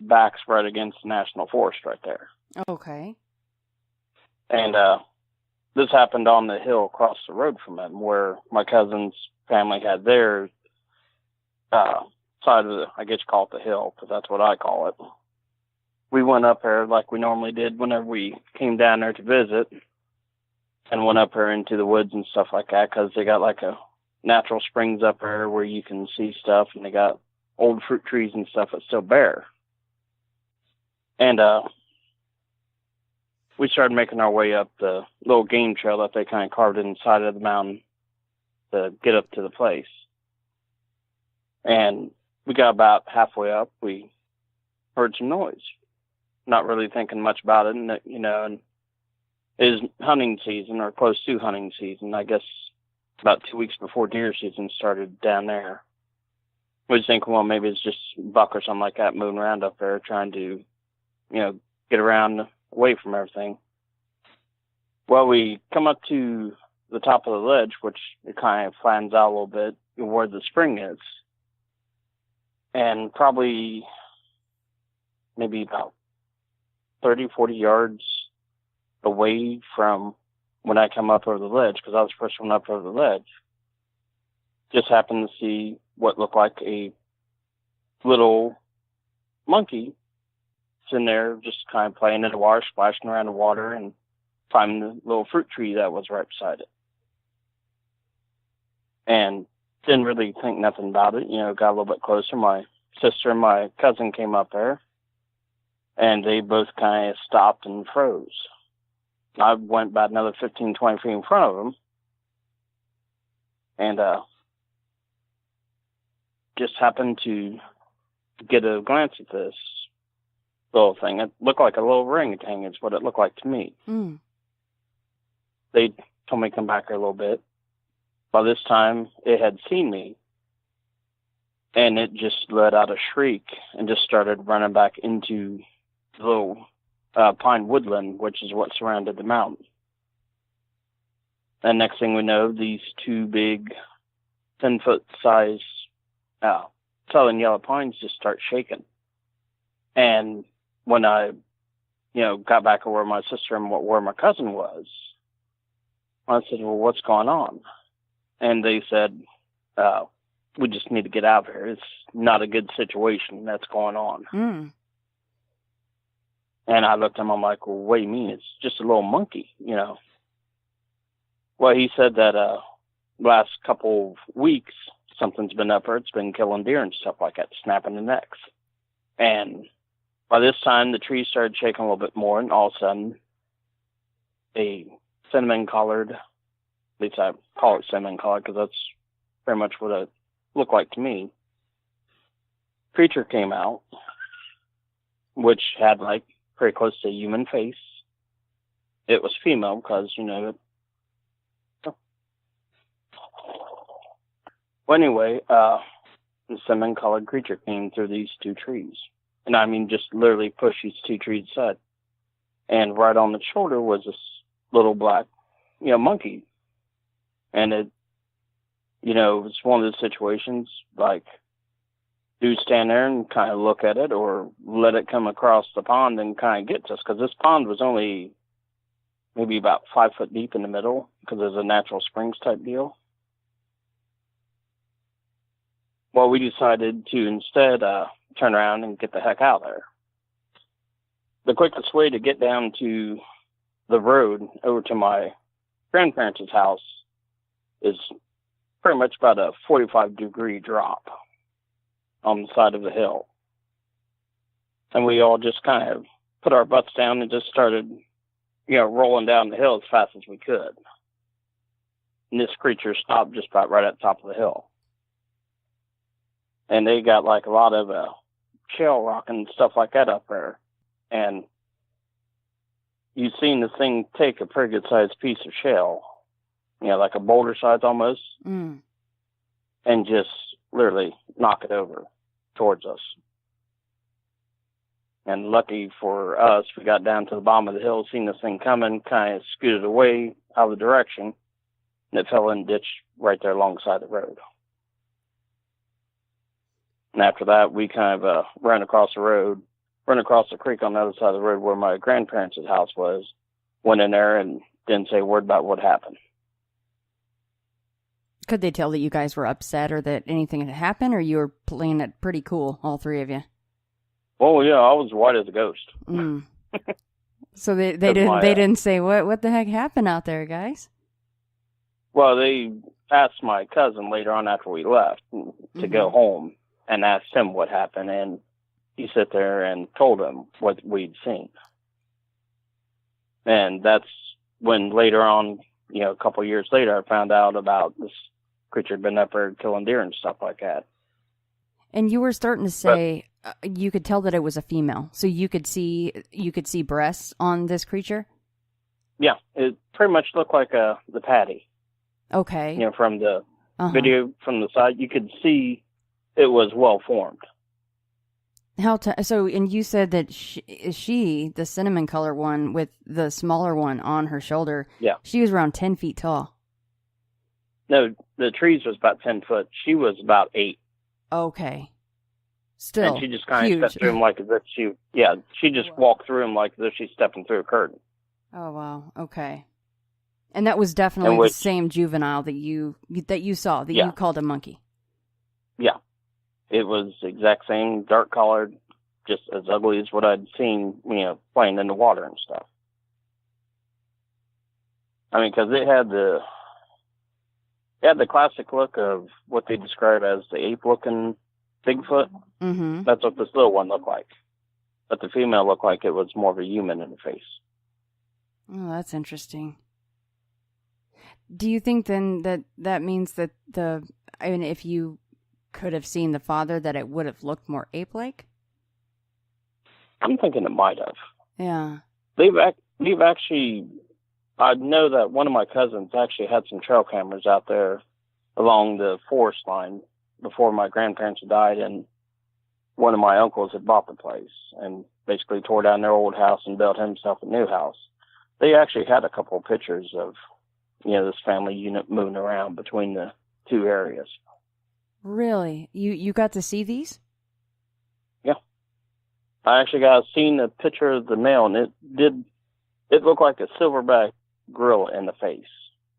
back's right against the National Forest right there. Okay. And this happened on the hill across the road from it, where my cousin's family had their side of the, I guess you call it the hill, because that's what I call it. We went up there like we normally did whenever we came down there to visit, and went up there into the woods and stuff like that, because they got like a natural springs up there where you can see stuff, and they got old fruit trees and stuff that still bear. And we started making our way up the little game trail that they kind of carved inside of the mountain to get up to the place. And we got about halfway up, we heard some noise. Not really thinking much about it, and and it is hunting season, or close to hunting season. I guess about 2 weeks before deer season started down there. We was thinking, well, maybe it's just buck or something like that moving around up there, trying to, get around away from everything. Well, we come up to the top of the ledge, which it kind of flattens out a little bit where the spring is. And probably maybe about 30, 40 yards away from when I come up over the ledge, because I was the first one up over the ledge, just happened to see what looked like a little monkey sitting there just kind of playing in the water, splashing around the water, and climbing the little fruit tree that was right beside it. And didn't really think nothing about it. Got a little bit closer. My sister and my cousin came up there, and they both kind of stopped and froze. I went about another 15, 20 feet in front of them, and just happened to get a glance at this little thing. It looked like a little orangutan is what it looked like to me. Mm. They told me to come back here a little bit. By this time, it had seen me, and it just let out a shriek and just started running back into the little pine woodland, which is what surrounded the mountain. And next thing we know, these two big 10-foot size southern yellow pines just start shaking. And when I, got back to where my sister and where my cousin was, I said, well, what's going on? And they said, we just need to get out of here. It's not a good situation that's going on. Mm. And I looked at him, I'm like, well, what do you mean? It's just a little monkey, Well, he said that last couple of weeks, something's been up there. It's been killing deer and stuff like that, snapping the necks. And by this time, the trees started shaking a little bit more, and all of a sudden, a cinnamon-colored, at least I call it cinnamon-colored because that's very much what it looked like to me, creature came out, which had like pretty close to a human face. It was female because, Well, anyway, the cinnamon-colored creature came through these two trees. And I mean, just literally pushed these two trees aside. And right on the shoulder was this little black, monkey. And it, it was one of those situations, like, do stand there and kind of look at it, or let it come across the pond and kind of get to us. Because this pond was only maybe about 5 foot deep in the middle, because there's a natural springs type deal. Well, we decided to instead turn around and get the heck out of there. The quickest way to get down to the road over to my grandparents' house is pretty much about a 45-degree drop on the side of the hill. And we all just kind of put our butts down and just started, rolling down the hill as fast as we could. And this creature stopped just about right at the top of the hill. And they got like a lot of shale rock and stuff like that up there. And you've seen the thing take a pretty good sized piece of shale, like a boulder size almost, and just literally knock it over towards us. And lucky for us, we got down to the bottom of the hill, seen this thing coming, kind of scooted away out of the direction, and it fell in a ditch right there alongside the road. And after that, we kind of ran across the road run across the creek on the other side of the road where my grandparents' house was, went in there and didn't say a word about what happened. Could they tell that you guys were upset or that anything had happened, or you were playing it pretty cool, all three of you? Oh yeah, I was white as a ghost. Mm. So they didn't say what the heck happened out there, guys? Well, they asked my cousin later on after we left to go home and asked him what happened, and he sat there and told him what we'd seen. And that's when later on, a couple of years later, I found out about this creature had been up there killing deer and stuff like that. And you were starting to say you could tell that it was a female, so you could see breasts on this creature. Yeah, it pretty much looked like the patty. Okay. From the video from the side, you could see it was well formed. And you said that she, the cinnamon color one with the smaller one on her shoulder, she was around 10 feet tall. No, the trees was about 10 foot. She was about 8. Okay. Still, and she just kind of stepped through him like as if she just walked through him like as if she's stepping through a curtain. Oh, wow. Okay. And that was definitely the same juvenile that you saw, that you called a monkey. Yeah. It was the exact same, dark colored, just as ugly as what I'd seen, playing in the water and stuff. I mean, because it had the classic look of what they describe as the ape-looking Bigfoot. Mm-hmm. That's what this little one looked like. But the female looked like it was more of a human in the face. Oh, that's interesting. Do you think then that means that if you could have seen the father, that it would have looked more ape-like? I'm thinking it might have. Yeah. They've actually, I know that one of my cousins actually had some trail cameras out there along the forest line before my grandparents had died, and one of my uncles had bought the place and basically tore down their old house and built himself a new house. They actually had a couple of pictures of, this family unit moving around between the two areas. Really? You got to see these? Yeah. I actually got seen a picture of the male, and it looked like a silverback gorilla in the face.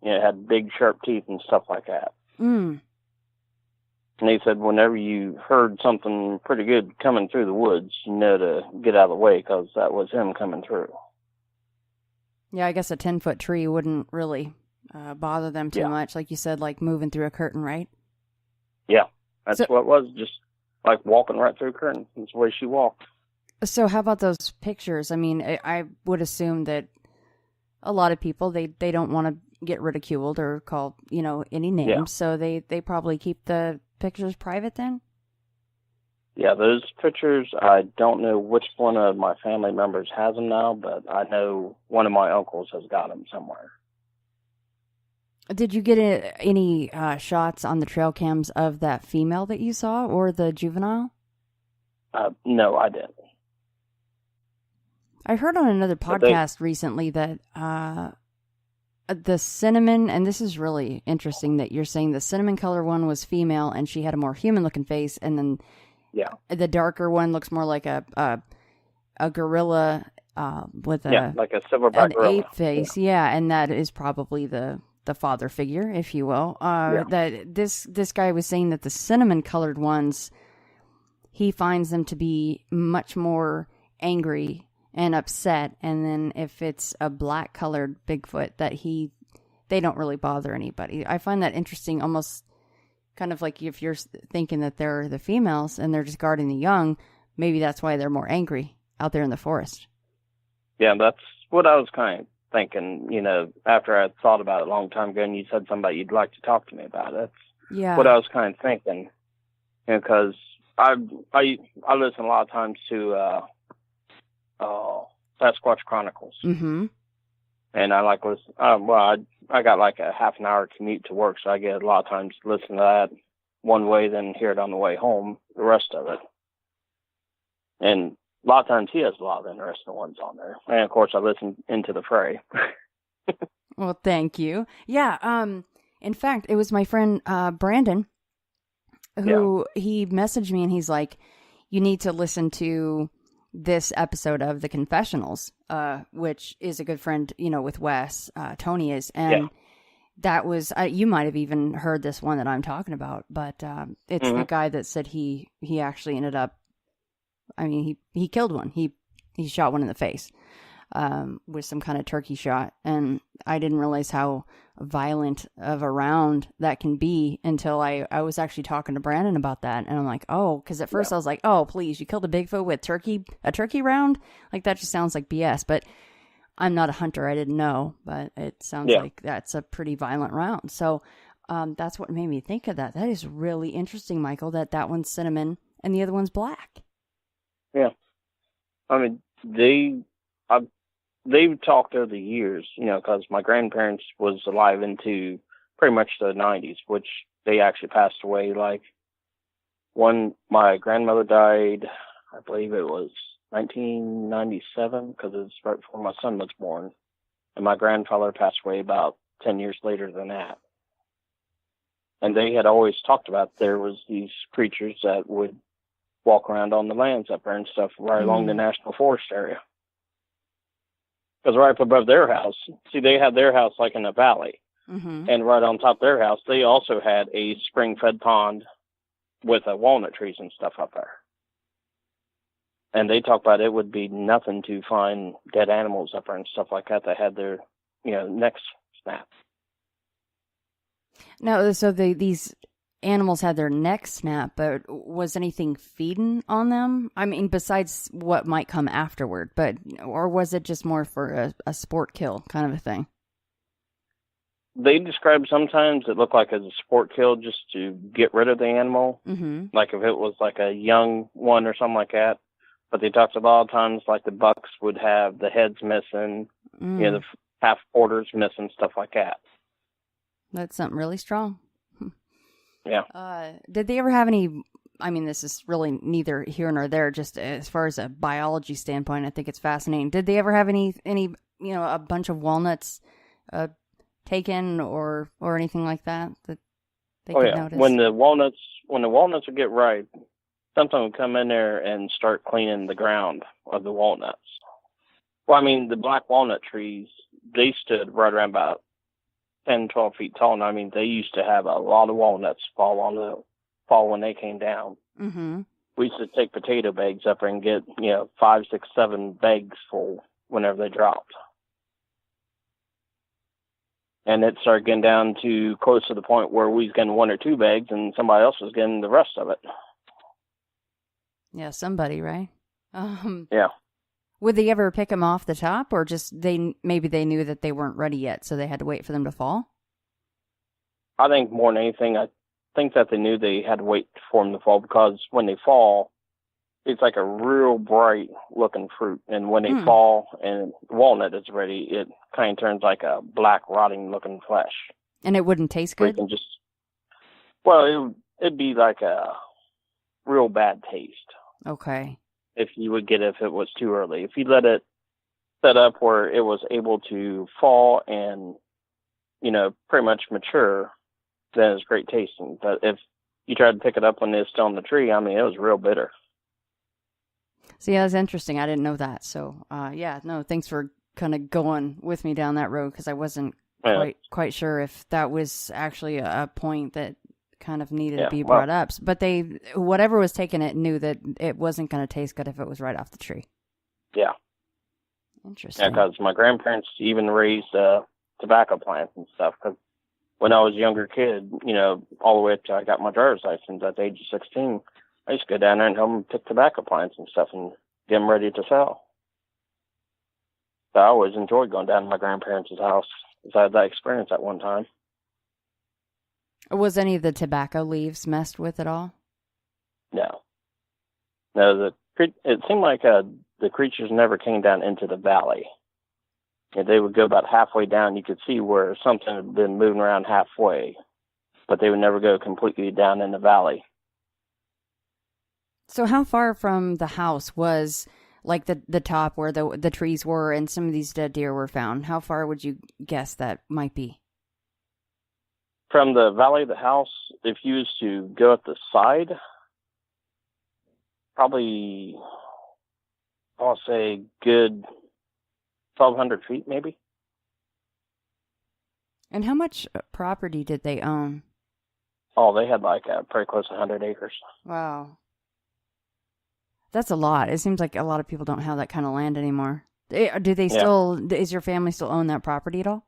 It had big sharp teeth and stuff like that. Mm. And they said whenever you heard something pretty good coming through the woods, to get out of the way, because that was him coming through. Yeah, I guess a 10-foot tree wouldn't really bother them too much, like you said, like moving through a curtain, right? Yeah, that's what it was, just like walking right through a curtain. That's the way she walked. So how about those pictures? I mean, I would assume that a lot of people, they don't want to get ridiculed or called, any names, so they probably keep the pictures private then? Yeah, those pictures, I don't know which one of my family members has them now, but I know one of my uncles has got them somewhere. Did you get any shots on the trail cams of that female that you saw or the juvenile? No, I didn't. I heard on another podcast recently that the cinnamon, and this is really interesting that you're saying the cinnamon color one was female and she had a more human looking face, and then the darker one looks more like a gorilla with like a silverback gorilla. Ape face, and that is probably the father figure, if you will. That this guy was saying that the cinnamon colored ones, he finds them to be much more angry and upset, and then if it's a black colored Bigfoot, that they don't really bother anybody. I find that interesting, almost kind of like if you're thinking that they're the females and they're just guarding the young, maybe that's why they're more angry out there in the forest. Yeah, that's what I was kind of thinking, after I thought about it a long time ago, and you said something about you'd like to talk to me about it. That's what I was kind of thinking, because I listen a lot of times to Sasquatch Chronicles. Mm-hmm. And I like listen. I got like a half an hour commute to work, so I get a lot of times to listen to that one way, then hear it on the way home, the rest of it. And a lot of times he has a lot of interesting ones on there. And of course I listen into the fray. Well, thank you. Yeah. In fact, it was my friend Brandon who he messaged me, and he's like, you need to listen to this episode of The Confessionals, which is a good friend, with Wes, Tony is. And that was, you might have even heard this one that I'm talking about, but it's the guy that said he actually ended up, he killed one. He shot one in the face with some kind of turkey shot. And I didn't realize how violent of a round that can be until I was actually talking to Brandon about that. And I'm like, oh, because at first I was like, oh, please, you killed a Bigfoot with a turkey round? Like, that just sounds like BS. But I'm not a hunter. I didn't know. But it sounds like that's a pretty violent round. So that's what made me think of that. That is really interesting, Michael, that one's cinnamon and the other one's black. Yeah. I mean, they've talked over the years, because my grandparents was alive into pretty much the 90s, which they actually passed away. Like, my grandmother died, I believe it was 1997, because it's right before my son was born. And my grandfather passed away about 10 years later than that. And they had always talked about there was these creatures that would walk around on the lands up there and stuff right along the National Forest area. Because right up above their house, see, they had their house like in a valley. And right on top of their house, they also had a spring-fed pond with walnut trees and stuff up there. And they talk about it would be nothing to find dead animals up there and stuff like that had their, necks snapped. No, so these animals had their necks snapped, but was anything feeding on them? I mean, besides what might come afterward, or was it just more for a sport kill kind of a thing? They describe sometimes it looked like a sport kill just to get rid of the animal. Like if it was like a young one or something like that. But they talked about a lot of times like the bucks would have the heads missing, the half quarters missing, stuff like that. That's something really strong. Yeah. Did they ever have any, this is really neither here nor there, just as far as a biology standpoint, I think it's fascinating. Did they ever have any a bunch of walnuts taken or anything like that they could notice? When the walnuts would get ripe, something would come in there and start cleaning the ground of the walnuts. Well, the black walnut trees, they stood right around about 10, 12 feet tall. And they used to have a lot of walnuts fall when they came down. We used to take potato bags up there and get, 5, 6, 7 bags full whenever they dropped. And it started getting down to close to the point where we was getting 1 or 2 bags and somebody else was getting the rest of it. Yeah, somebody, right? Yeah. Would they ever pick them off the top, or just maybe they knew that they weren't ready yet, so they had to wait for them to fall? I think more than anything, I think that they knew they had to wait for them to fall, because when they fall, it's like a real bright looking fruit. And when they fall and the walnut is ready, it kind of turns like a black rotting looking flesh. And it wouldn't taste good? It'd be like a real bad taste. Okay. If you would get it if it was too early. If you let it set up where it was able to fall and, pretty much mature, then it's great tasting. But if you tried to pick it up when it's still on the tree, it was real bitter. See, that's interesting. I didn't know that. So, thanks for kind of going with me down that road, because I wasn't quite sure if that was actually a point that kind of needed to be brought up. But whatever was taking it knew that it wasn't going to taste good if it was right off the tree. Yeah. Interesting. Yeah, because my grandparents even raised tobacco plants and stuff. Because when I was a younger kid, all the way up to I got my driver's license at the age of 16, I used to go down there and help them pick tobacco plants and stuff and get them ready to sell. So I always enjoyed going down to my grandparents' house, because I had that experience at one time. Was any of the tobacco leaves messed with at all? No. No, it seemed like the creatures never came down into the valley. And they would go about halfway down. You could see where something had been moving around halfway, but they would never go completely down in the valley. So how far from the house was, like, the top where the trees were and some of these dead deer were found? How far would you guess that might be? From the valley of the house, if you was to go at the side, probably I'll say good 1,200 feet, maybe. And how much property did they own? Oh, they had like pretty close to 100 acres. Wow. That's a lot. It seems like a lot of people don't have that kind of land anymore. Do they still, does your family still own that property at all?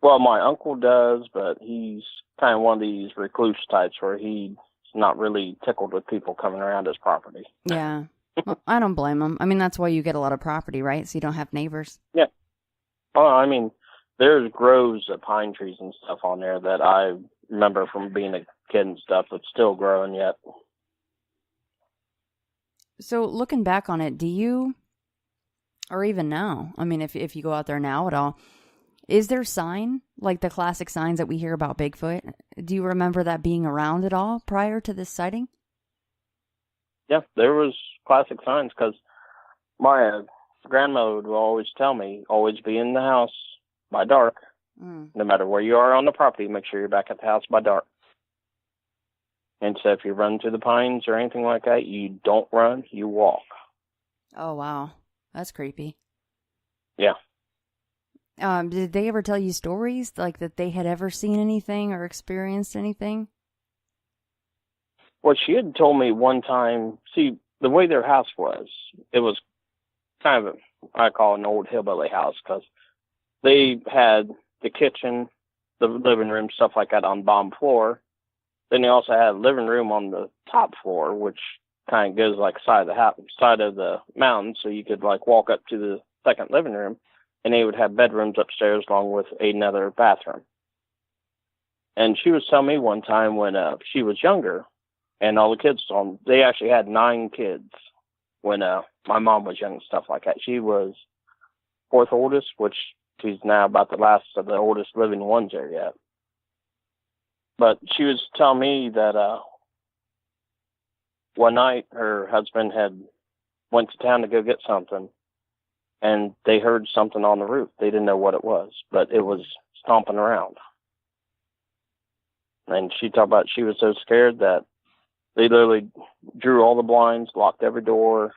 Well, my uncle does, but he's kind of one of these recluse types where he's not really tickled with people coming around his property. Yeah. Well, I don't blame him. I mean, that's why you get a lot of property, right? So you don't have neighbors. Yeah. Well, I mean, there's groves of pine trees and stuff on there that I remember from being a kid and stuff that's still growing yet. So looking back on it, do you, or even now, I mean, if you go out there now at all, is there sign, like the classic signs that we hear about Bigfoot? Do you remember that being around at all prior to this sighting? Yeah, there was classic signs because my grandmother would always tell me, always be in the house by dark. No matter where you are on the property, make sure you're back at the house by dark. And so if you run through the pines or anything like that, you don't run, you walk. Oh, wow. That's creepy. Yeah. Did they ever tell you stories, like that they had ever seen anything or experienced anything? Well, she had told me one time, see, the way their house was, it was kind of, I call it an old hillbilly house, because they had the kitchen, the living room, stuff like that on the bottom floor. Then they also had a living room on the top floor, which kind of goes like side of the mountain, so you could like walk up to the second living room, and they would have bedrooms upstairs along with another bathroom. And she was telling me one time when she was younger, and all the kids they actually had 9 kids when my mom was young and stuff like that. She was 4th oldest, which she's now about the last of the oldest living ones there yet. But she was telling me that one night her husband had went to town to go get something, and they heard something on the roof. They didn't know what it was, but it was stomping around. And she talked about she was so scared that they literally drew all the blinds, locked every door,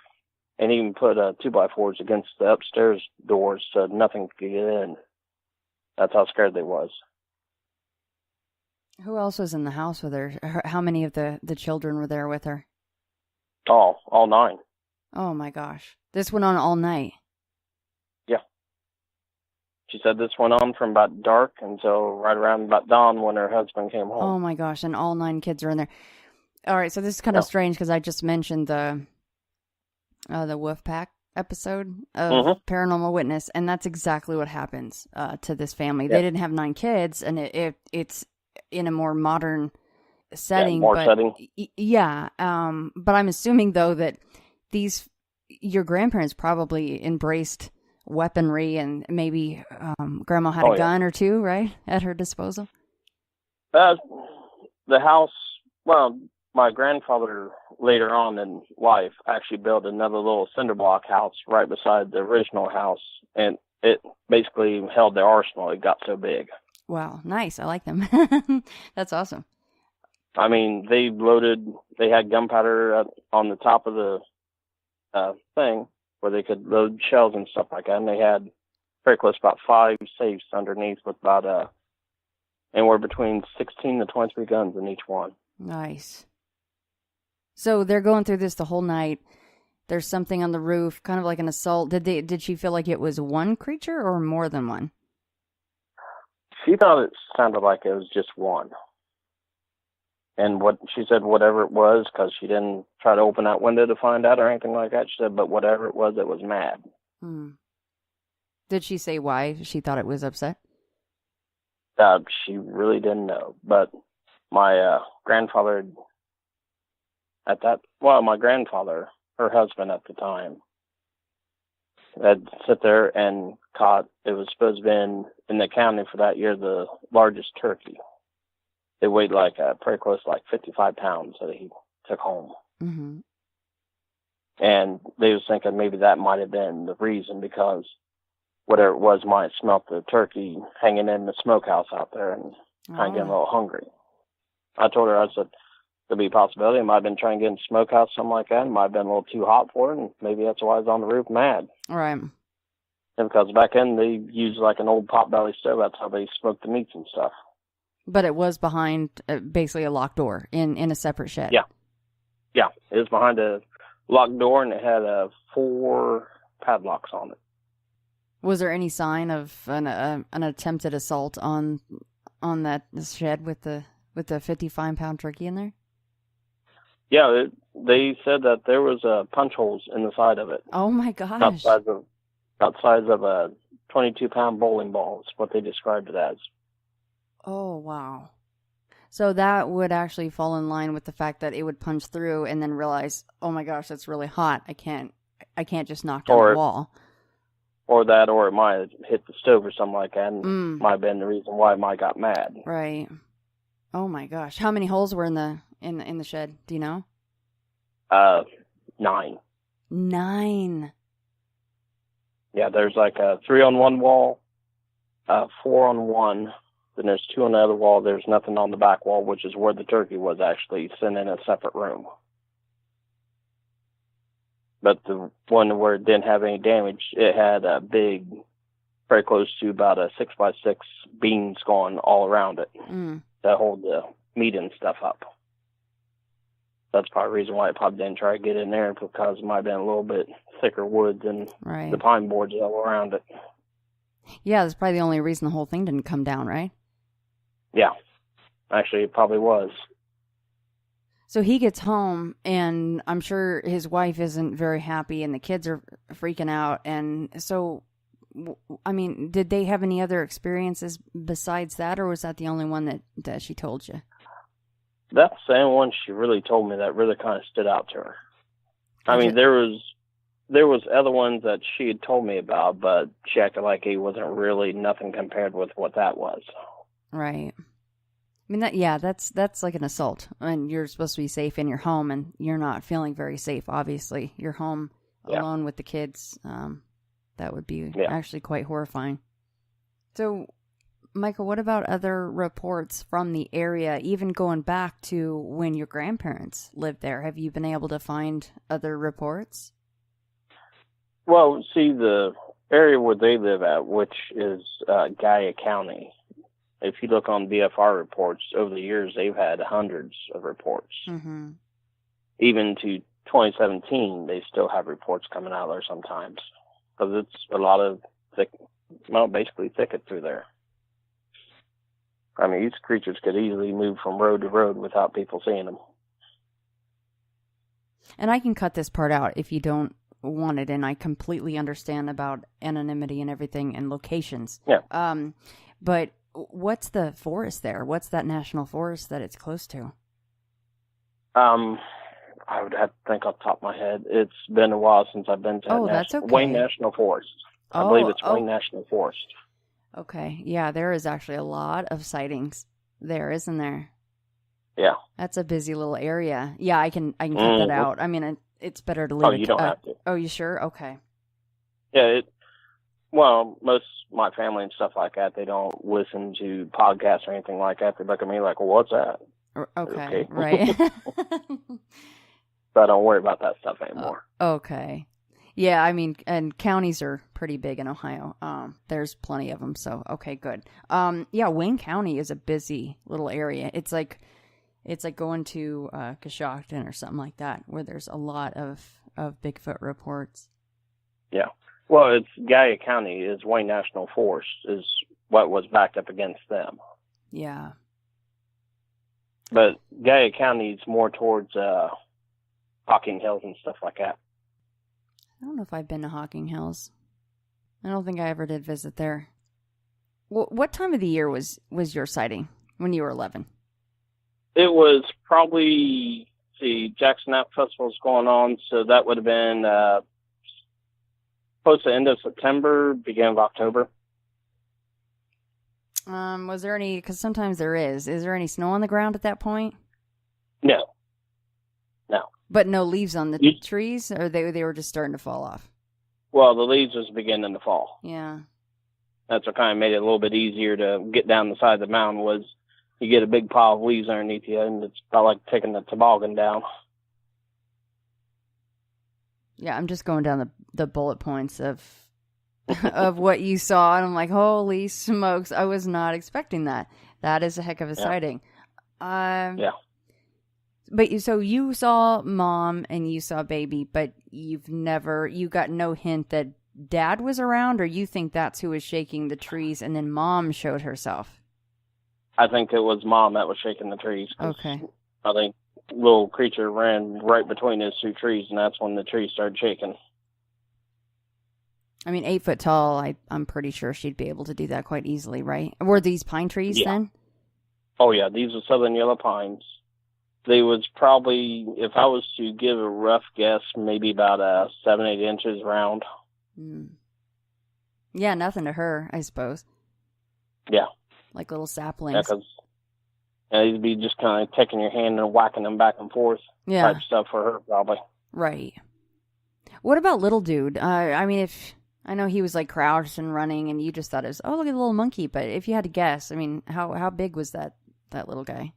and even put 2x4s against the upstairs doors so nothing could get in. That's how scared they was. Who else was in the house with her? How many of the children were there with her? All 9. Oh, my gosh. This went on all night? Yeah. She said this went on from about dark until right around about dawn when her husband came home. Oh, my gosh. And all 9 kids are in there. All right, so this is kind of strange because I just mentioned the Wolfpack episode of Paranormal Witness, and that's exactly what happens to this family. They didn't have 9 kids, and it's in a more modern setting. Yeah, but I'm assuming, though, that your grandparents probably embraced weaponry, and maybe Grandma had a gun or 2, right, at her disposal? The house, well, my grandfather later on in life actually built another little cinder block house right beside the original house, and it basically held the arsenal. It got so big. Wow, nice. I like them. That's awesome. I mean, they had gunpowder on the top of the thing where they could load shells and stuff like that, and they had very close about 5 safes underneath with about anywhere between 16 to 23 guns in each one. Nice. So they're going through this the whole night. There's something on the roof, kind of like an assault. Did she feel like it was one creature or more than one? She thought it sounded like it was just one. And what she said, whatever it was, because she didn't try to open that window to find out or anything like that. She said, but whatever it was mad. Did she say why she thought it was upset? She really didn't know. But my grandfather, her husband at the time, had sit there and caught, it was supposed to be in the county for that year, the largest turkey. It weighed like pretty close to like 55 pounds that he took home. Mm-hmm. And they was thinking maybe that might have been the reason, because whatever it was might have smelt the turkey hanging in the smokehouse out there and kind of getting a little hungry. I told her, I said, Could be a possibility. It might have been trying to get in the smokehouse, something like that. It might have been a little too hot for it, and maybe that's why it was on the roof mad. Right. And because back then they used like an old potbelly stove. That's how they smoked the meats and stuff. But it was behind basically a locked door in a separate shed. Yeah. Yeah. It was behind a locked door, and it had 4 padlocks on it. Was there any sign of an attempted assault on that shed with the 55-pound turkey in there? Yeah, they said that there was punch holes in the side of it. Oh my gosh! About size of a 22-pound bowling ball is what they described it as. Oh wow! So that would actually fall in line with the fact that it would punch through and then realize, oh my gosh, that's really hot. I can't just knock down the wall. Or it might have hit the stove or something like that, and might have been the reason why it might have got mad. Right. Oh my gosh! How many holes were in the shed? Do you know? 9. 9. Yeah, there's like a 3 on one wall, 4 on one. Then there's 2 on the other wall. There's nothing on the back wall, which is where the turkey was actually sent in a separate room. But the one where it didn't have any damage, it had a big, very close to about a 6x6 beams going all around it that hold the meat and stuff up. That's probably the reason why it probably didn't try to get in there, because it might have been a little bit thicker wood than the pine boards all around it. Yeah, that's probably the only reason the whole thing didn't come down, right? Yeah. Actually, it probably was. So he gets home, and I'm sure his wife isn't very happy, and the kids are freaking out. And so, I mean, did they have any other experiences besides that, or was that the only one that she told you? That's the same one she really told me that really kind of stood out to her. I mean, there was other ones that she had told me about, but she acted like it wasn't really nothing compared with what that was. Right. I mean, that's like an assault, and you're supposed to be safe in your home, and you're not feeling very safe, obviously. You're home alone with the kids. That would be actually quite horrifying. So, Michael, what about other reports from the area, even going back to when your grandparents lived there? Have you been able to find other reports? Well, see, the area where they live at, which is Gaia County, if you look on BFR reports, over the years, they've had hundreds of reports. Mm-hmm. Even to 2017, they still have reports coming out there sometimes. Because it's a lot of basically thicket through there. I mean, these creatures could easily move from road to road without people seeing them. And I can cut this part out if you don't want it, and I completely understand about anonymity and everything and locations. Yeah. But what's the forest there? What's that national forest that it's close to? I would have to think off the top of my head. It's been a while since I've been to that's okay. Wayne National Forest. I believe it's Wayne National Forest. Okay. Yeah, there is actually a lot of sightings there, isn't there? Yeah. That's a busy little area. Yeah, I can cut that out. I mean, it's better to leave it. Oh, you don't have to. Oh, you sure? Okay. Yeah, most of my family and stuff like that, they don't listen to podcasts or anything like that. They look at me like, well, what's that? Okay. Right. So I don't worry about that stuff anymore. Okay. Yeah, I mean, and counties are pretty big in Ohio. There's plenty of them, so okay, good. Yeah, Wayne County is a busy little area. It's like going to Coshocton or something like that, where there's a lot of Bigfoot reports. Yeah. Well, it's Gaia County is Wayne National Forest is what was backed up against them. Yeah. But Gaia County is more towards Hocking Hills and stuff like that. I don't know if I've been to Hocking Hills. I don't think I ever did visit there. What time of the year was your sighting when you were 11? It was probably, Jackson Knapp Festival was going on, so that would have been close to the end of September, beginning of October. Was there any, because sometimes there is there any snow on the ground at that point? No. But no leaves on the trees, or they were just starting to fall off? Well, the leaves was beginning to fall. Yeah. That's what kind of made it a little bit easier to get down the side of the mountain was you get a big pile of leaves underneath you, and it's about like taking the toboggan down. Yeah, I'm just going down the bullet points of of what you saw, and I'm like, holy smokes, I was not expecting that. That is a heck of a sighting. Yeah. But you saw Mom and you saw Baby, but you got no hint that Dad was around, or you think that's who was shaking the trees, and then Mom showed herself? I think it was Mom that was shaking the trees. Okay. I think little creature ran right between those two trees, and that's when the trees started shaking. I mean, 8 foot tall, I'm pretty sure she'd be able to do that quite easily, right? Were these pine trees then? Oh, yeah. These were southern yellow pines. They was probably, if I was to give a rough guess, maybe about 7-8 inches round. Mm. Yeah, nothing to her, I suppose. Yeah. Like little saplings. Yeah, because you'd be just kind of taking your hand and whacking them back and forth. Yeah. Type stuff for her, probably. Right. What about little dude? I mean, I know he was like crouched and running, and you just thought it was, oh, look at the little monkey. But if you had to guess, I mean, how big was that little guy?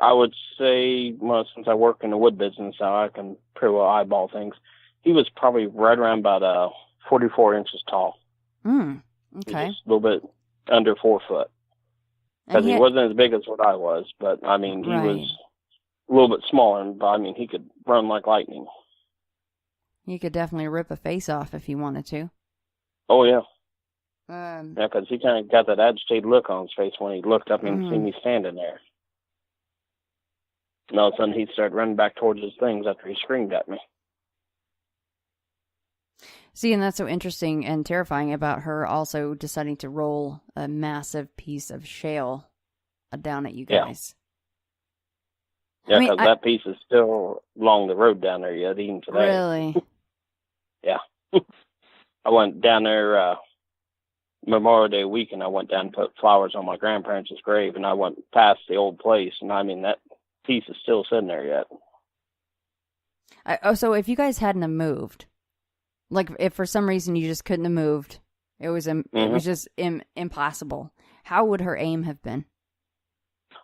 I would say, well, since I work in the wood business now, I can pretty well eyeball things. He was probably right around about 44 inches tall. Okay. He was a little bit under 4 foot. Because he wasn't as big as what I was, but, I mean, he was a little bit smaller, but, I mean, he could run like lightning. You could definitely rip a face off if you wanted to. Oh, yeah. Yeah, because he kind of got that agitated look on his face when he looked up and seen me standing there. And all of a sudden, he started running back towards his things after he screamed at me. See, and that's so interesting and terrifying about her also deciding to roll a massive piece of shale down at you guys. Yeah, because that piece is still along the road down there yet, even today. Really? Yeah. I went down there Memorial Day weekend. I went down and put flowers on my grandparents' grave, and I went past the old place, and I mean, that piece is still sitting there yet. So if you guys hadn't have moved, like if for some reason you just couldn't have moved, it was just impossible, how would her aim have been?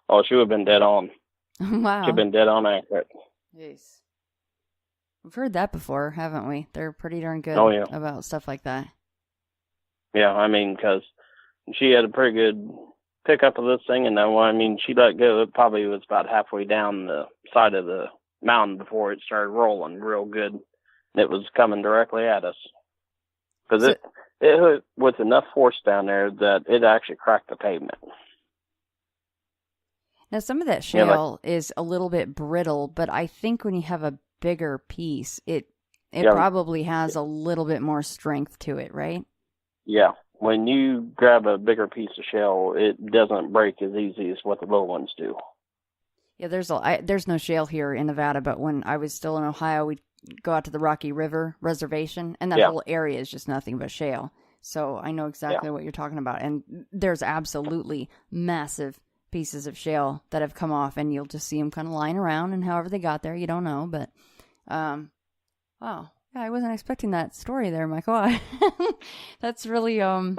Oh, she would have been dead on. Wow. She'd been dead on accurate. Jeez. We've heard that before, haven't we? They're pretty darn good about stuff like that. Yeah, I mean, because she had a pretty good pickup of this thing, and then, I mean, she let go. It probably was about halfway down the side of the mountain before it started rolling real good. It was coming directly at us. Because it hit with enough force down there that it actually cracked the pavement. Now, some of that shale is a little bit brittle, but I think when you have a bigger piece, it probably has a little bit more strength to it, right? Yeah. When you grab a bigger piece of shale, it doesn't break as easy as what the little ones do. Yeah, there's no shale here in Nevada, but when I was still in Ohio, we'd go out to the Rocky River Reservation, and that whole area is just nothing but shale. So I know exactly what you're talking about. And there's absolutely massive pieces of shale that have come off, and you'll just see them kind of lying around, and however they got there, you don't know. But, wow. Yeah, I wasn't expecting that story there, Michael. That's really, well,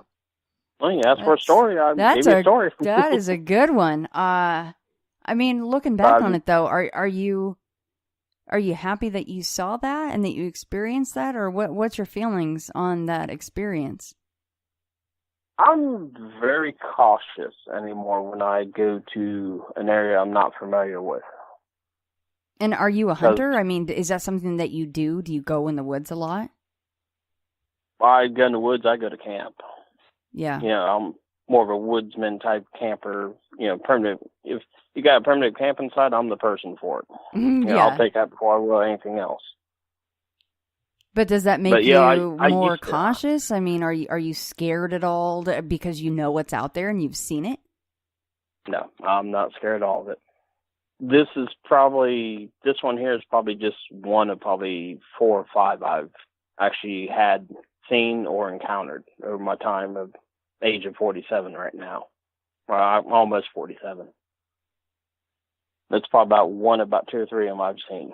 you asked for a story. I gave you a story. That is a good one. I mean, looking back on it, though, are you happy that you saw that and that you experienced that, or what's your feelings on that experience? I'm very cautious anymore when I go to an area I'm not familiar with. And are you a hunter? I mean, is that something that you do? Do you go in the woods a lot? I go in the woods, I go to camp. Yeah. You know, I'm more of a woodsman type camper, you know, permanent. If you got a permanent camping site, I'm the person for it. You know, I'll take that before I will anything else. But does that make you more cautious? I mean, are you scared at all because you know what's out there and you've seen it? No, I'm not scared at all of it. This one here is probably just one of probably 4 or 5 I've actually had seen or encountered over my time of age of 47 right now. Well, I'm almost 47. That's probably about 2 or 3 of them I've seen.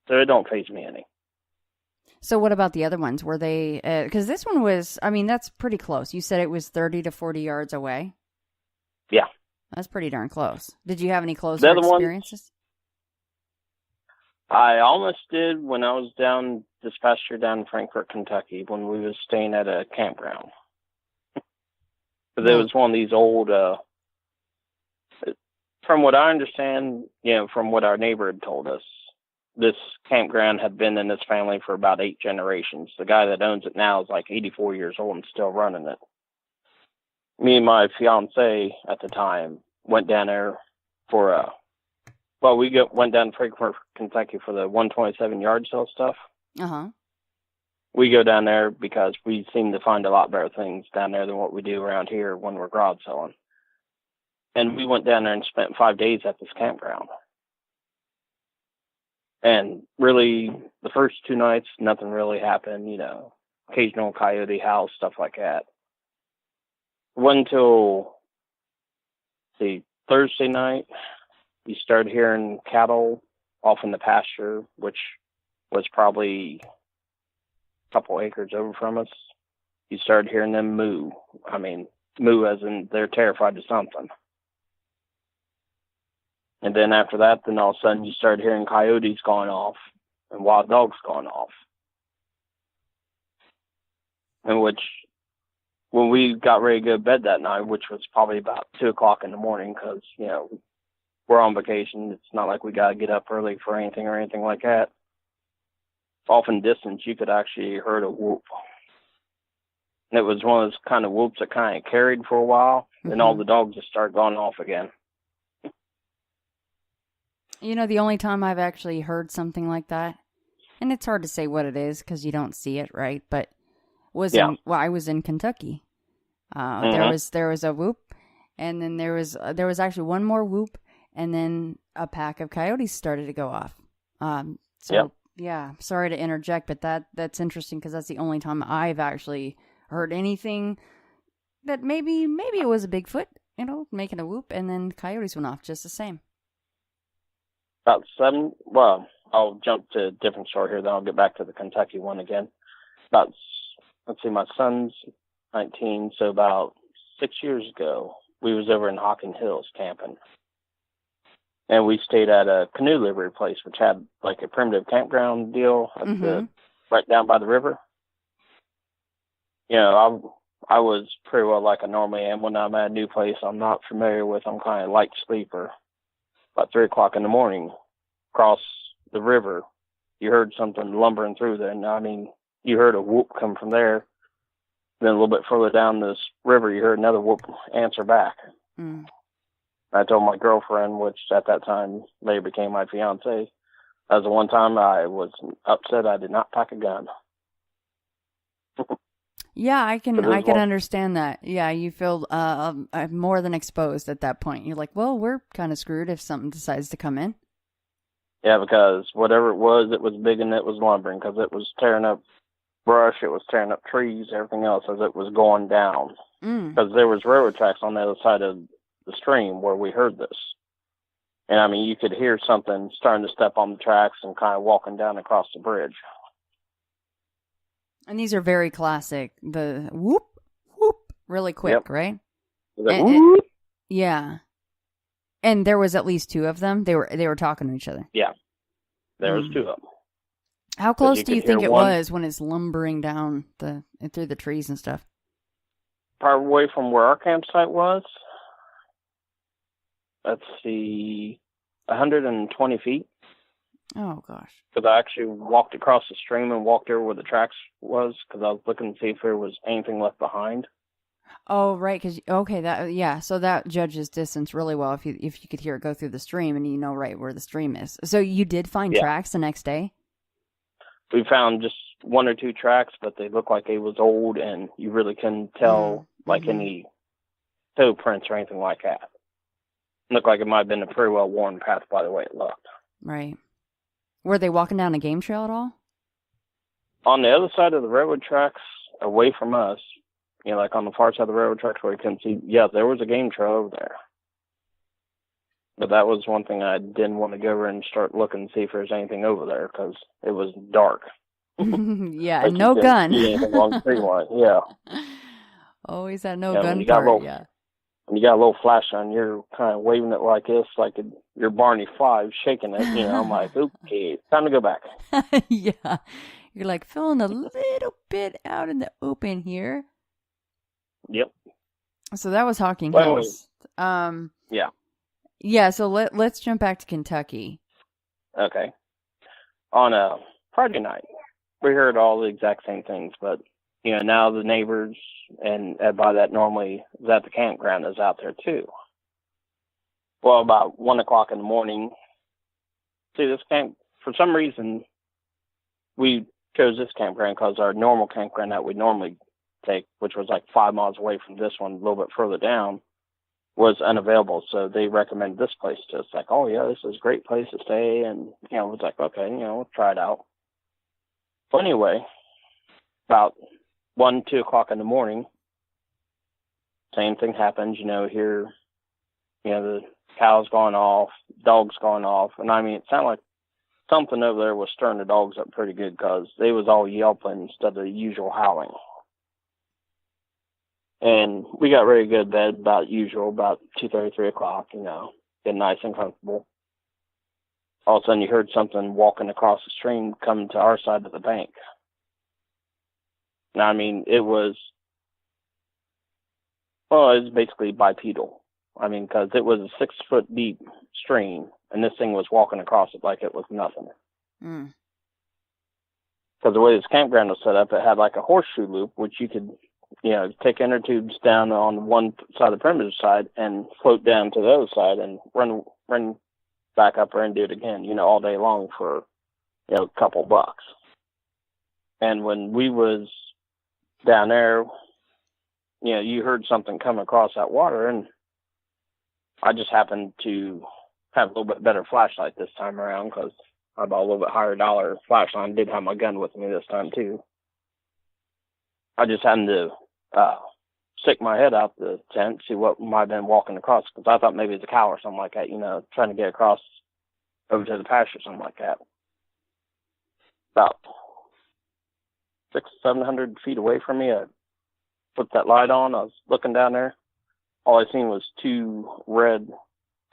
So it don't faze me any. So what about the other ones? Were they, because this one was, I mean, that's pretty close. You said it was 30 to 40 yards away. Yeah. That's pretty darn close. Did you have any closer The other experiences? I almost did when I was down this past year down in Frankfort, Kentucky, when we was staying at a campground. Because it was one of these old, from what I understand, from what our neighbor had told us, this campground had been in this family for about 8 generations. The guy that owns it now is like 84 years old and still running it. Me and my fiance at the time went down there for went down to Frankfort, Kentucky for the 127 yard sale stuff. Uh-huh. We go down there because we seem to find a lot better things down there than what we do around here when we're garage selling. And we went down there and spent 5 days at this campground. And really, the first 2 nights, nothing really happened, occasional coyote house, stuff like that. It wasn't until the Thursday night, you started hearing cattle off in the pasture, which was probably a couple acres over from us. You started hearing them moo. I mean, moo as in they're terrified of something. And then after that, then all of a sudden you started hearing coyotes going off and wild dogs going off. And which, when we got ready to go to bed that night, which was probably about 2 o'clock in the morning, because, we're on vacation. It's not like we got to get up early for anything or anything like that. Off in distance, you could actually heard a whoop. And it was one of those kind of whoops that kind of carried for a while, and all the dogs just started going off again. The only time I've actually heard something like that, and it's hard to say what it is because you don't see it, right? But I was in Kentucky. There was a whoop, and then there was actually one more whoop, and then a pack of coyotes started to go off. Yeah, sorry to interject, but that's interesting because that's the only time I've actually heard anything that maybe it was a Bigfoot, making a whoop, and then coyotes went off just the same. About 7, well, I'll jump to a different story here, then I'll get back to the Kentucky one again. Let's see, my son's 19, so about 6 years ago, we was over in Hocking Hills camping. And we stayed at a canoe livery place, which had like a primitive campground deal right down by the river. I was pretty well like I normally am when I'm at a new place I'm not familiar with. I'm kind of light sleeper. About 3 o'clock in the morning, across the river, you heard something lumbering through there. And I mean, you heard a whoop come from there. Then a little bit further down this river, you heard another whoop answer back. Mm. I told my girlfriend, which at that time later became my fiance, that was the one time I was upset I did not pack a gun. Yeah, I can understand that. Yeah, you feel more than exposed at that point. You're like, well, we're kind of screwed if something decides to come in. Yeah, because whatever it was big and it was lumbering because it was tearing up brush, it was tearing up trees, everything else as it was going down. Because there was railroad tracks on the other side of the stream where we heard this. And I mean, you could hear something starting to step on the tracks and kind of walking down across the bridge. And these are very classic. The whoop, whoop, really quick, right? Whoop. Yeah. And there was at least 2 of them. They were talking to each other. Yeah. There was 2 of them. How close do you think it was when it's lumbering down through the trees and stuff? Part away from where our campsite was. Let's see, 120 feet. Oh, gosh. Because I actually walked across the stream and walked over where the tracks was because I was looking to see if there was anything left behind. Oh, right. So that judges distance really well if you could hear it go through the stream and you know right where the stream is. So you did find tracks the next day? We found just 1 or 2 tracks, but they looked like they was old and you really couldn't tell any toe prints or anything like that. It looked like it might have been a pretty well worn path by the way it looked. Right. Were they walking down a game trail at all? On the other side of the railroad tracks, away from us, like on the far side of the railroad tracks where you couldn't see, there was a game trail over there. But that was one thing I didn't want to go over and start looking and see if there's anything over there because it was dark. Yeah, like no gun. Yeah. Always that no gun part, yeah. and you got a little flash on, you're kind of waving it like this, like you're Barney Five, shaking it. I'm like, okay, time to go back. Yeah. You're like feeling a little bit out in the open here. Yep. So that was Hocking Hills. Yeah. Yeah, so let's jump back to Kentucky. Okay. On a Friday night, we heard all the exact same things, but, now the neighbors, and by that normally is at the campground, is out there too. Well, about 1 o'clock in the morning, this camp, for some reason, we chose this campground because our normal campground that we normally take, which was like 5 miles away from this one, a little bit further down, was unavailable. So they recommended this place to us, like, oh yeah, this is a great place to stay. And, it was like, okay, we'll try it out. So anyway, about 1, 2 o'clock in the morning, same thing happens, here, the cows going off, dogs going off. And it sounded like something over there was stirring the dogs up pretty good because they was all yelping instead of the usual howling. And we got ready to go to bed about usual, about 2:30, 3 o'clock, get nice and comfortable. All of a sudden you heard something walking across the stream coming to our side of the bank. Now, it was basically bipedal. Because it was a 6-foot deep stream, and this thing was walking across it like it was nothing. Because the way this campground was set up, it had like a horseshoe loop, which you could, take inner tubes down on one side of the perimeter side and float down to the other side and run back up there and do it again, all day long for, a couple bucks. And when we was down there, you heard something come across that water, and I just happened to have a little bit better flashlight this time around because I bought a little bit higher dollar flashlight. I did have my gun with me this time too. I just happened to stick my head out the tent, see what might have been walking across, because I thought maybe it's a cow or something like that, trying to get across over to the pasture or something like that. About 600-700 feet away from me, I put that light on. I was looking down there. All I seen was 2 red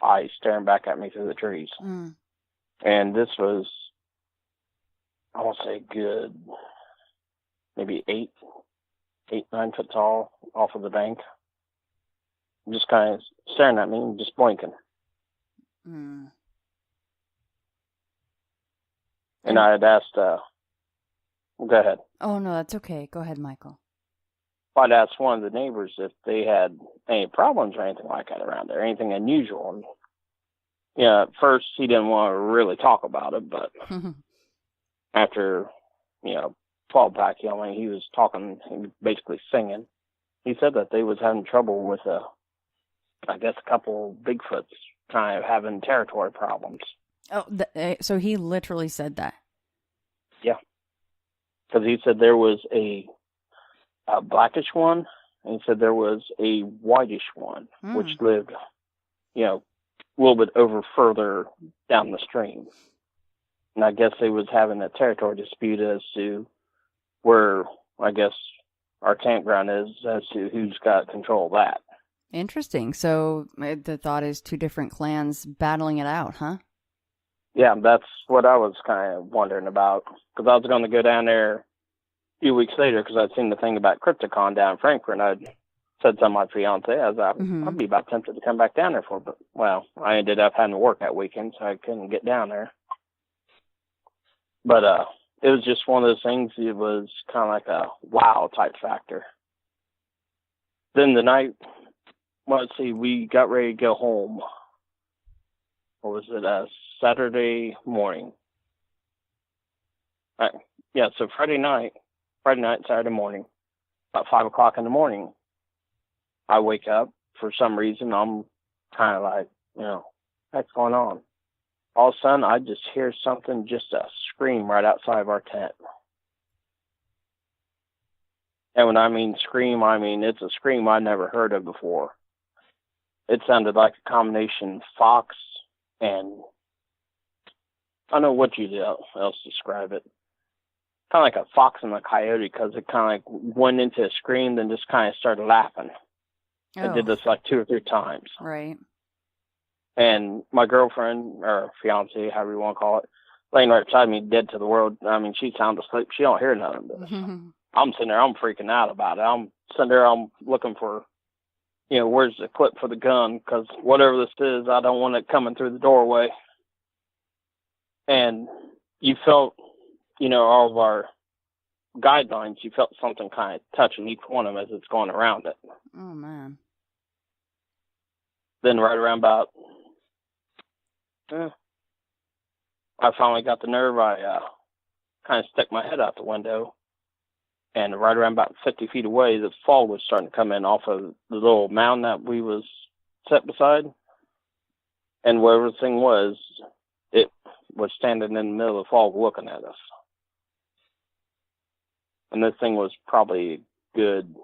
eyes staring back at me through the trees. And this was, I want to say, good, maybe 9 foot tall off of the bank. Just kind of staring at me and just blinking. And I had asked, go ahead. Oh, no, that's okay. Go ahead, Michael. I'd asked one of the neighbors if they had any problems or anything like that around there, anything unusual. And, at first he didn't want to really talk about it, but after, 12 pack, he was talking, he was basically singing. He said that they was having trouble with, a couple Bigfoots kind of having territory problems. Oh, so he literally said that? Yeah. Because he said there was a blackish one, and he said there was a whitish one, which lived, a little bit over further down the stream. And I guess they was having a territory dispute as to where, I guess, our campground is, as to who's got control of that. Interesting. So the thought is 2 different clans battling it out, huh? Yeah, that's what I was kind of wondering about, because I was going to go down there a few weeks later because I'd seen the thing about Crypticon down in Frankfurt, and I'd said to my fiance, I'd be about tempted to come back down there for, but, I ended up having to work that weekend, so I couldn't get down there. But it was just one of those things, it was kind of like a wow type factor. Then the night, we got ready to go home. What was it, Saturday morning? So Friday night, Saturday morning, about 5 o'clock in the morning, I wake up. For some reason, I'm kind of like, what's going on? All of a sudden, I just hear something, just a scream right outside of our tent. And when I mean scream, it's a scream I never heard of before. It sounded like a combination fox and I don't know what you else describe it. Kind of like a fox and a coyote, because it kind of like went into a scream, then just kind of started laughing. I did this like 2 or 3 times. Right. And my girlfriend, or fiance, however you want to call it, laying right beside me, dead to the world. I mean, she's sound asleep. She don't hear nothing. But I'm sitting there, I'm freaking out about it. I'm sitting there, I'm looking for, where's the clip for the gun? Because whatever this is, I don't want it coming through the doorway. And you felt, all of our guidelines, you felt something kind of touching each one of them as it's going around it. Oh, man. Then right around about, I finally got the nerve. I kind of stuck my head out the window. And right around about 50 feet away, the fog was starting to come in off of the little mound that we was set beside. And wherever the thing was, it was standing in the middle of the fog looking at us. And this thing was probably good,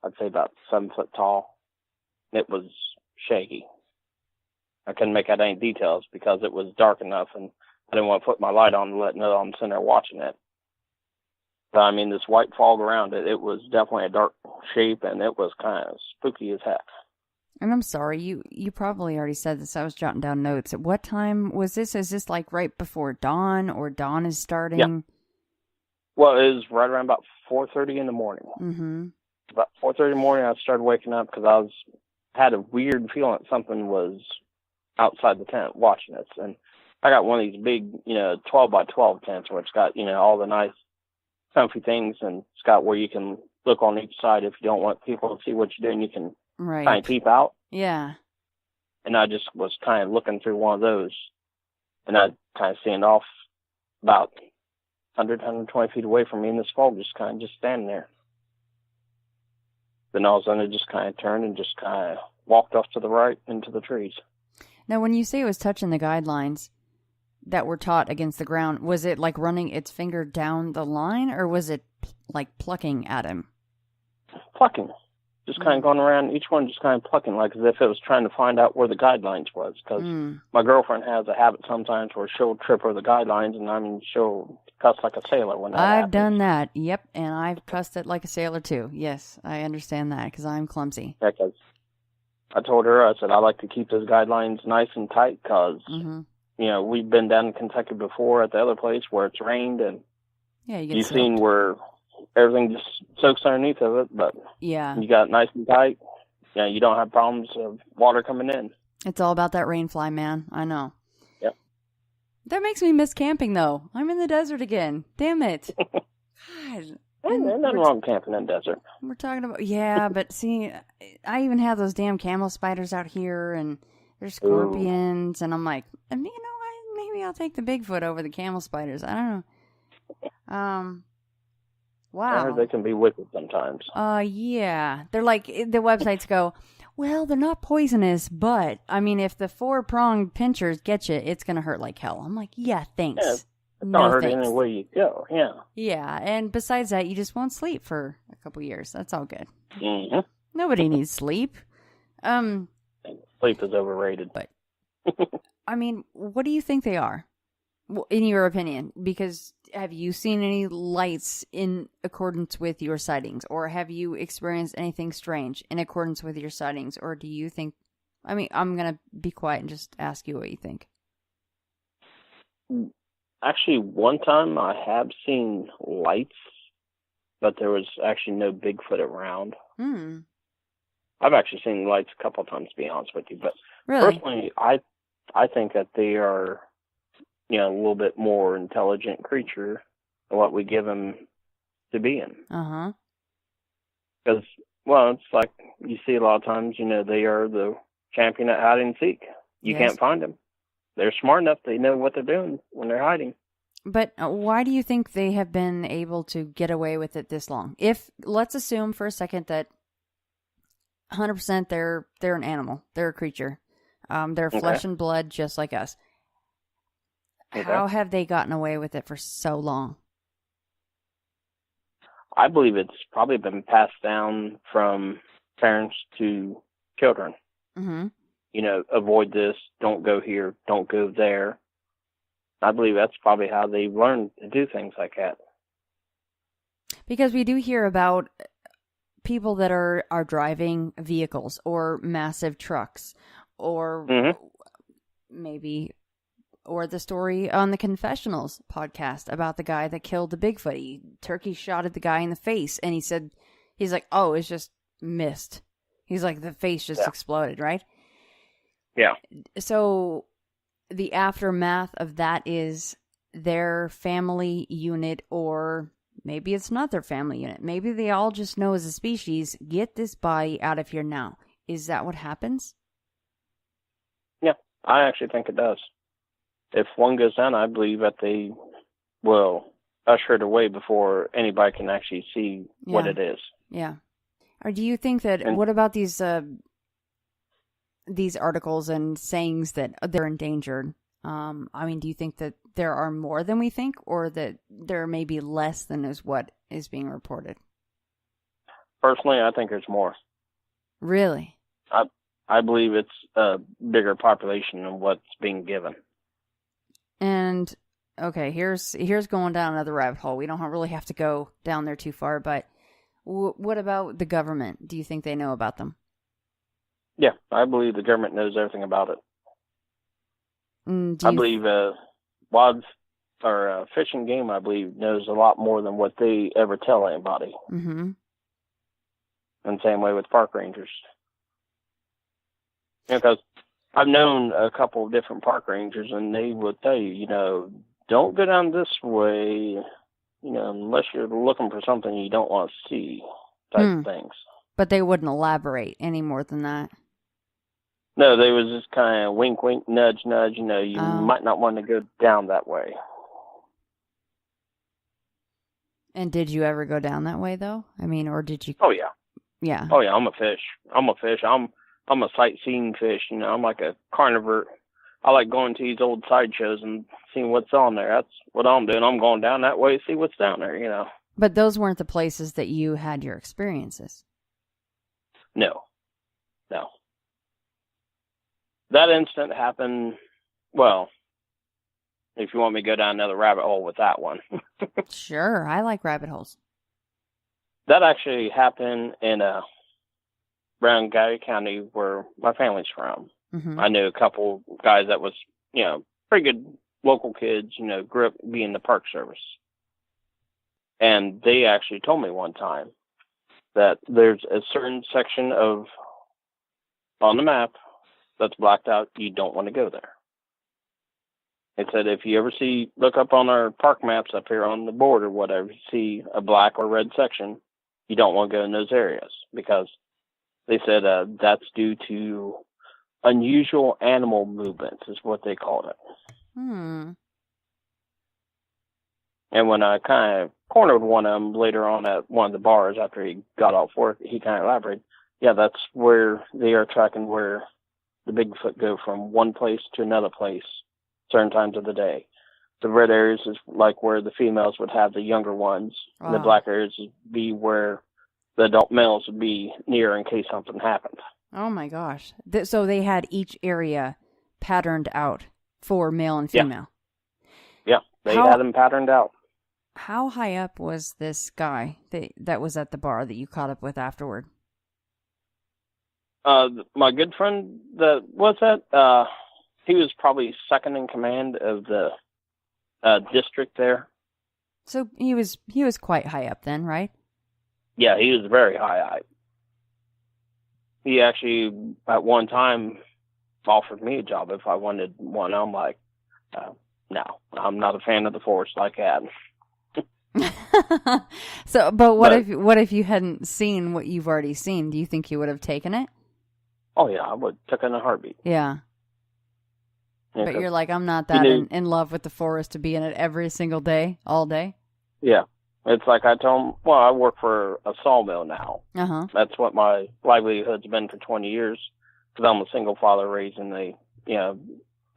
I'd say about 7 foot tall. It was shaky. I couldn't make out any details because it was dark enough, and I didn't want to put my light on and let no one sitting there watching it. But I mean, this white fog around it, it was definitely a dark shape, and it was kind of spooky as heck. And I'm sorry, you probably already said this. I was jotting down notes. At what time was this? Is this like right before dawn, or dawn is starting? Yeah. Well, it was right around about 4:30 in the morning. Mm-hmm. About 4:30 in the morning, I started waking up because I had a weird feeling that something was outside the tent watching us. And I got one of these big, 12 by 12 tents where it's got, all the nice comfy things, and it's got where you can look on each side if you don't want people to see what you're doing. You can kind of peep out. Yeah. And I just was kind of looking through one of those, and I kind of stand off about 120 feet away from me in this fog, just kind of just standing there. Then all of a sudden it just kind of turned and just kind of walked off to the right into the trees. Now, when you say it was touching the guidelines that were taught against the ground, was it like running its finger down the line, or was it like plucking at him? Plucking. Just kind of going around, each one just kind of plucking, like as if it was trying to find out where the guidelines was. Because my girlfriend has a habit sometimes where she'll trip over the guidelines, and I mean, she'll cuss like a sailor when that happens. I've done that, yep, and I've cussed it like a sailor too. Yes, I understand that, because I'm clumsy. Yeah, because I told her, I said, I like to keep those guidelines nice and tight, because, we've been down in Kentucky before at the other place where it's rained, and you've seen where everything just soaks underneath of it, but you got it nice and tight. You don't have problems of water coming in. It's all about that rainfly, man. I know. Yep. That makes me miss camping, though. I'm in the desert again. Damn it. God. There's nothing wrong with camping in the desert. We're talking about, but see, I even have those damn camel spiders out here, and there's scorpions, and I'm like, maybe I'll take the Bigfoot over the camel spiders. I don't know. Wow. I heard they can be wicked sometimes. Yeah. They're like, the websites go, well, they're not poisonous, but, I mean, if the 4-pronged pinchers get you, it's going to hurt like hell. I'm like, yeah, thanks. Yeah, it's not hurting any way you go, yeah. Yeah, and besides that, you just won't sleep for a couple years. That's all good. Mm-hmm. Nobody needs sleep. Sleep is overrated. But, I mean, what do you think they are? In your opinion, because have you seen any lights in accordance with your sightings, or have you experienced anything strange in accordance with your sightings, or do you think, I mean, I'm going to be quiet and just ask you what you think. Actually, one time I have seen lights, but there was actually no Bigfoot around. I've actually seen lights a couple of times, to be honest with you, but personally, I think that they are a little bit more intelligent creature than what we give them to be in. Because, it's like you see a lot of times, they are the champion at hide and seek. You can't find them. They're smart enough. They know what they're doing when they're hiding. But why do you think they have been able to get away with it this long? If, let's assume for a second that 100% they're an animal. They're a creature. They're flesh and blood just like us. How have they gotten away with it for so long? I believe it's probably been passed down from parents to children. Avoid this, don't go here, don't go there. I believe that's probably how they learned to do things like that. Because we do hear about people that are driving vehicles or massive trucks, or maybe, or the story on the Confessionals podcast about the guy that killed the Bigfoot. He turkey shot at the guy in the face, and he's like, oh, it's just missed. He's like, the face just exploded, right? Yeah. So the aftermath of that is their family unit, or maybe it's not their family unit. Maybe they all just know as a species, get this body out of here now. Is that what happens? Yeah, I actually think it does. If one goes down, I believe that they will usher it away before anybody can actually see what it is. Yeah. Or do you think that, what about these articles and sayings that they're endangered? I mean, do you think that there are more than we think, or that there may be less than is what is being reported? Personally, I think there's more. Really? I believe it's a bigger population than what's being given. And, okay, here's going down another rabbit hole. We don't really have to go down there too far, but what about the government? Do you think they know about them? Yeah, I believe the government knows everything about it. I believe wild or Fish and Game, I believe, knows a lot more than what they ever tell anybody. Mm-hmm. And same way with park rangers. Because I've known a couple of different park rangers, and they will tell you, don't go down this way, unless you're looking for something you don't want to see, type of things. But they wouldn't elaborate any more than that. No, they was just kind of wink, wink, nudge, nudge. You might not want to go down that way. And did you ever go down that way, though? I mean, or did you? Oh, yeah. Yeah. Oh, yeah, I'm a fish. I'm a sightseeing fish. I'm like a carnivore. I like going to these old sideshows and seeing what's on there. That's what I'm doing. I'm going down that way to see what's down there, But those weren't the places that you had your experiences. No. That incident happened, well, if you want me to go down another rabbit hole with that one. Sure, I like rabbit holes. That actually happened in around Guy County, where my family's from. Mm-hmm. I knew a couple guys that was, pretty good local kids, grew up being in the park service. And they actually told me one time that there's a certain section on the map that's blacked out. You don't want to go there. It said if you ever look up on our park maps up here on the board or whatever, you see a black or red section, you don't want to go in those areas, because they said that's due to unusual animal movements, is what they called it. And when I kind of cornered one of them later on at one of the bars after he got off work, he kind of elaborated, yeah, that's where they are tracking where the Bigfoot go from one place to another place certain times of the day. The red areas is like where the females would have the younger ones. Wow. And the black areas would be where the adult males would be near in case something happened. Oh my gosh. So they had each area patterned out for male and female. Yeah, they had them patterned out. How high up was this guy that was at the bar that you caught up with afterward? My good friend he was probably second in command of the district there. So he was quite high up then, right? Yeah, he was very high up. He actually, at one time, offered me a job if I wanted one. I'm like, no, I'm not a fan of the force like that. So, but what if you hadn't seen what you've already seen? Do you think you would have taken it? Oh yeah, I would took it in a heartbeat. Yeah. But you're like, I'm not that in love with the forest to be in it every single day, all day. Yeah. It's like I told him, well, I work for a sawmill now. Uh-huh. That's what my livelihood's been for 20 years, because I'm a single father raising a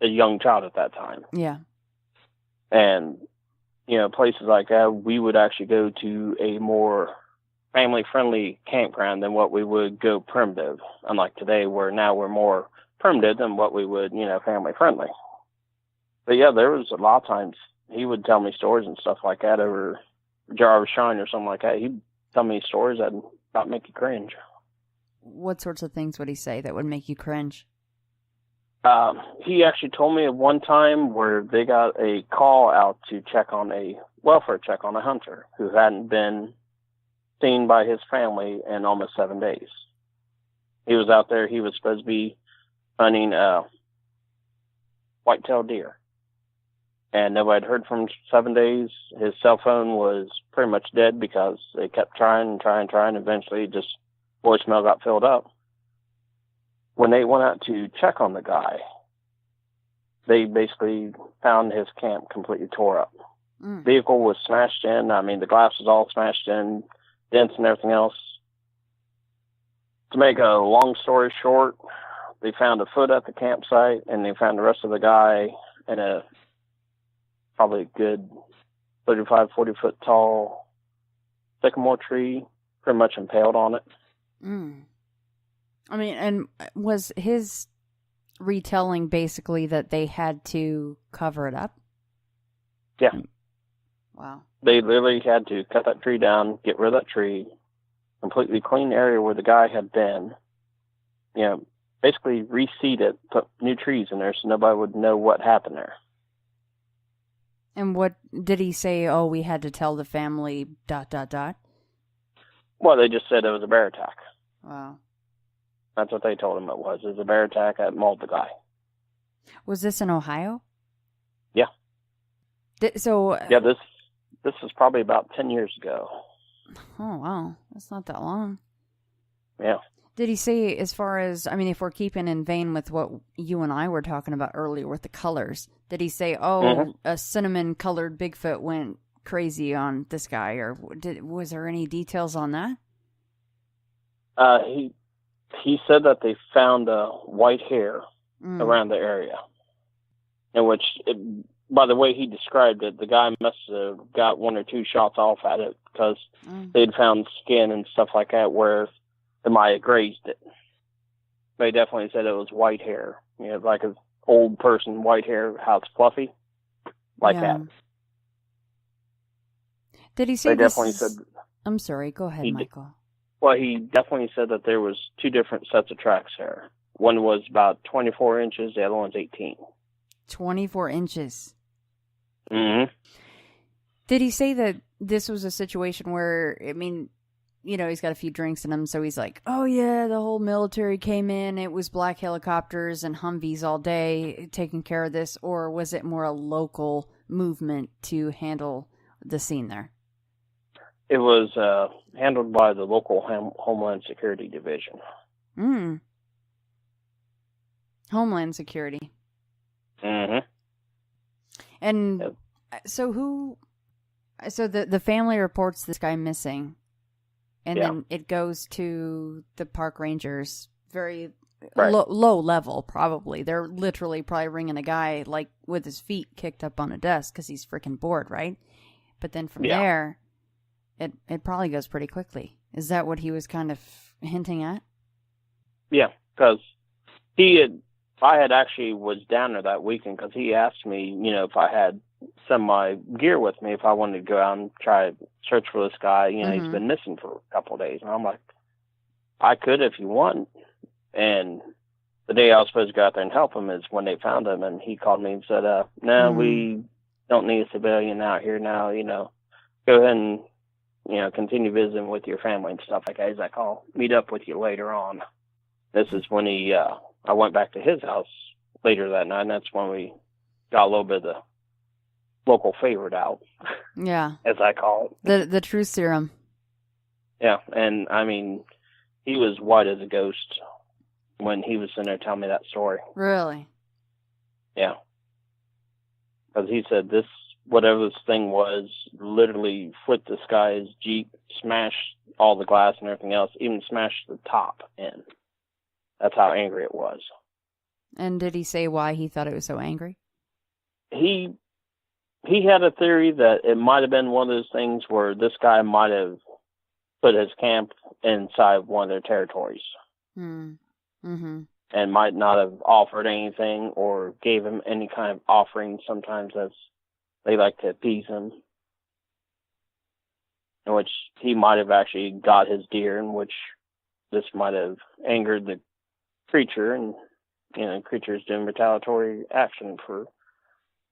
young child at that time. Yeah. And, places like that, we would actually go to a more family-friendly campground than what we would go primitive. Unlike today, where now we're more primitive than what we would, family-friendly. But yeah, there was a lot of times he would tell me stories and stuff like that over Jar of Shine or something like that. He'd tell me stories that about make you cringe. What sorts of things would he say that would make you cringe? He actually told me of one time where they got a call out to check on a welfare check on a hunter who hadn't been seen by his family in almost 7 days. He was out there. He was supposed to be hunting white-tailed deer. And nobody had heard from him 7 days. His cell phone was pretty much dead because they kept trying and trying and trying. Eventually, just voicemail got filled up. When they went out to check on the guy, they basically found his camp completely tore up. Vehicle was smashed in. I mean, the glass was all smashed in, dents and everything else. To make a long story short, they found a foot at the campsite, and they found the rest of the guy in a probably a good 35, 40-foot tall sycamore tree, pretty much impaled on it. I mean, and was his retelling basically that they had to cover it up? Yeah. Wow. They literally had to cut that tree down, get rid of that tree, completely clean the area where the guy had been, basically reseed it, put new trees in there so nobody would know what happened there. And what did he say? Oh, we had to tell the family, ... Well, they just said it was a bear attack. Wow. That's what they told him it was. It was a bear attack that mauled the guy. Was this in Ohio? Yeah. Yeah, this was probably about 10 years ago. Oh, wow. That's not that long. Yeah. Did he say, as far as, I mean, if we're keeping in vein with what you and I were talking about earlier with the colors, did he say, a cinnamon-colored Bigfoot went crazy on this guy, or was there any details on that? He said that they found white hair around the area, in which, by the way he described it, the guy must have got 1 or 2 shots off at it because they'd found skin and stuff like that where they might have grazed it. They definitely said it was white hair, like an old person white hair, how it's fluffy, like that. Did he say they definitely said? I'm sorry. Go ahead, Michael. Well, he definitely said that there was 2 different sets of tracks there. One was about 24 inches, the other one's 18. 24 inches. Mm-hmm. Did he say that this was a situation where, I mean, he's got a few drinks in him, so he's like, oh yeah, the whole military came in, it was black helicopters and Humvees all day taking care of this, or was it more a local movement to handle the scene there? It was handled by the local Homeland Security Division. Homeland Security. Mm-hmm. And so the family reports this guy missing, and then it goes to the park rangers, very low level probably. They're literally probably ringing a guy like with his feet kicked up on a desk because he's freaking bored, right? But then from there, it probably goes pretty quickly. Is that what he was kind of hinting at? Yeah, because I had actually was down there that weekend because he asked me, if I had some of my gear with me, if I wanted to go out and try to search for this guy. He's been missing for a couple of days. And I'm like, I could if you want. And the day I was supposed to go out there and help him is when they found him. And he called me and said, no, we don't need a civilian out here now. Go ahead and, continue visiting with your family and stuff like that. He's like, I'll meet up with you later on. This is when I went back to his house later that night, and that's when we got a little bit of the local favorite out. Yeah. As I call it. The truth serum. Yeah, and I mean, he was white as a ghost when he was sitting there telling me that story. Really? Yeah. Because he said whatever this thing was, literally flipped this guy's Jeep, smashed all the glass and everything else, even smashed the top in. That's how angry it was. And did he say why he thought it was so angry? He had a theory that it might have been one of those things where this guy might have put his camp inside one of their territories. Mm-hmm. And might not have offered anything or gave him any kind of offering. Sometimes they like to appease him. in which he might have actually got his deer, in which this might have angered the creature, and creature's doing retaliatory action for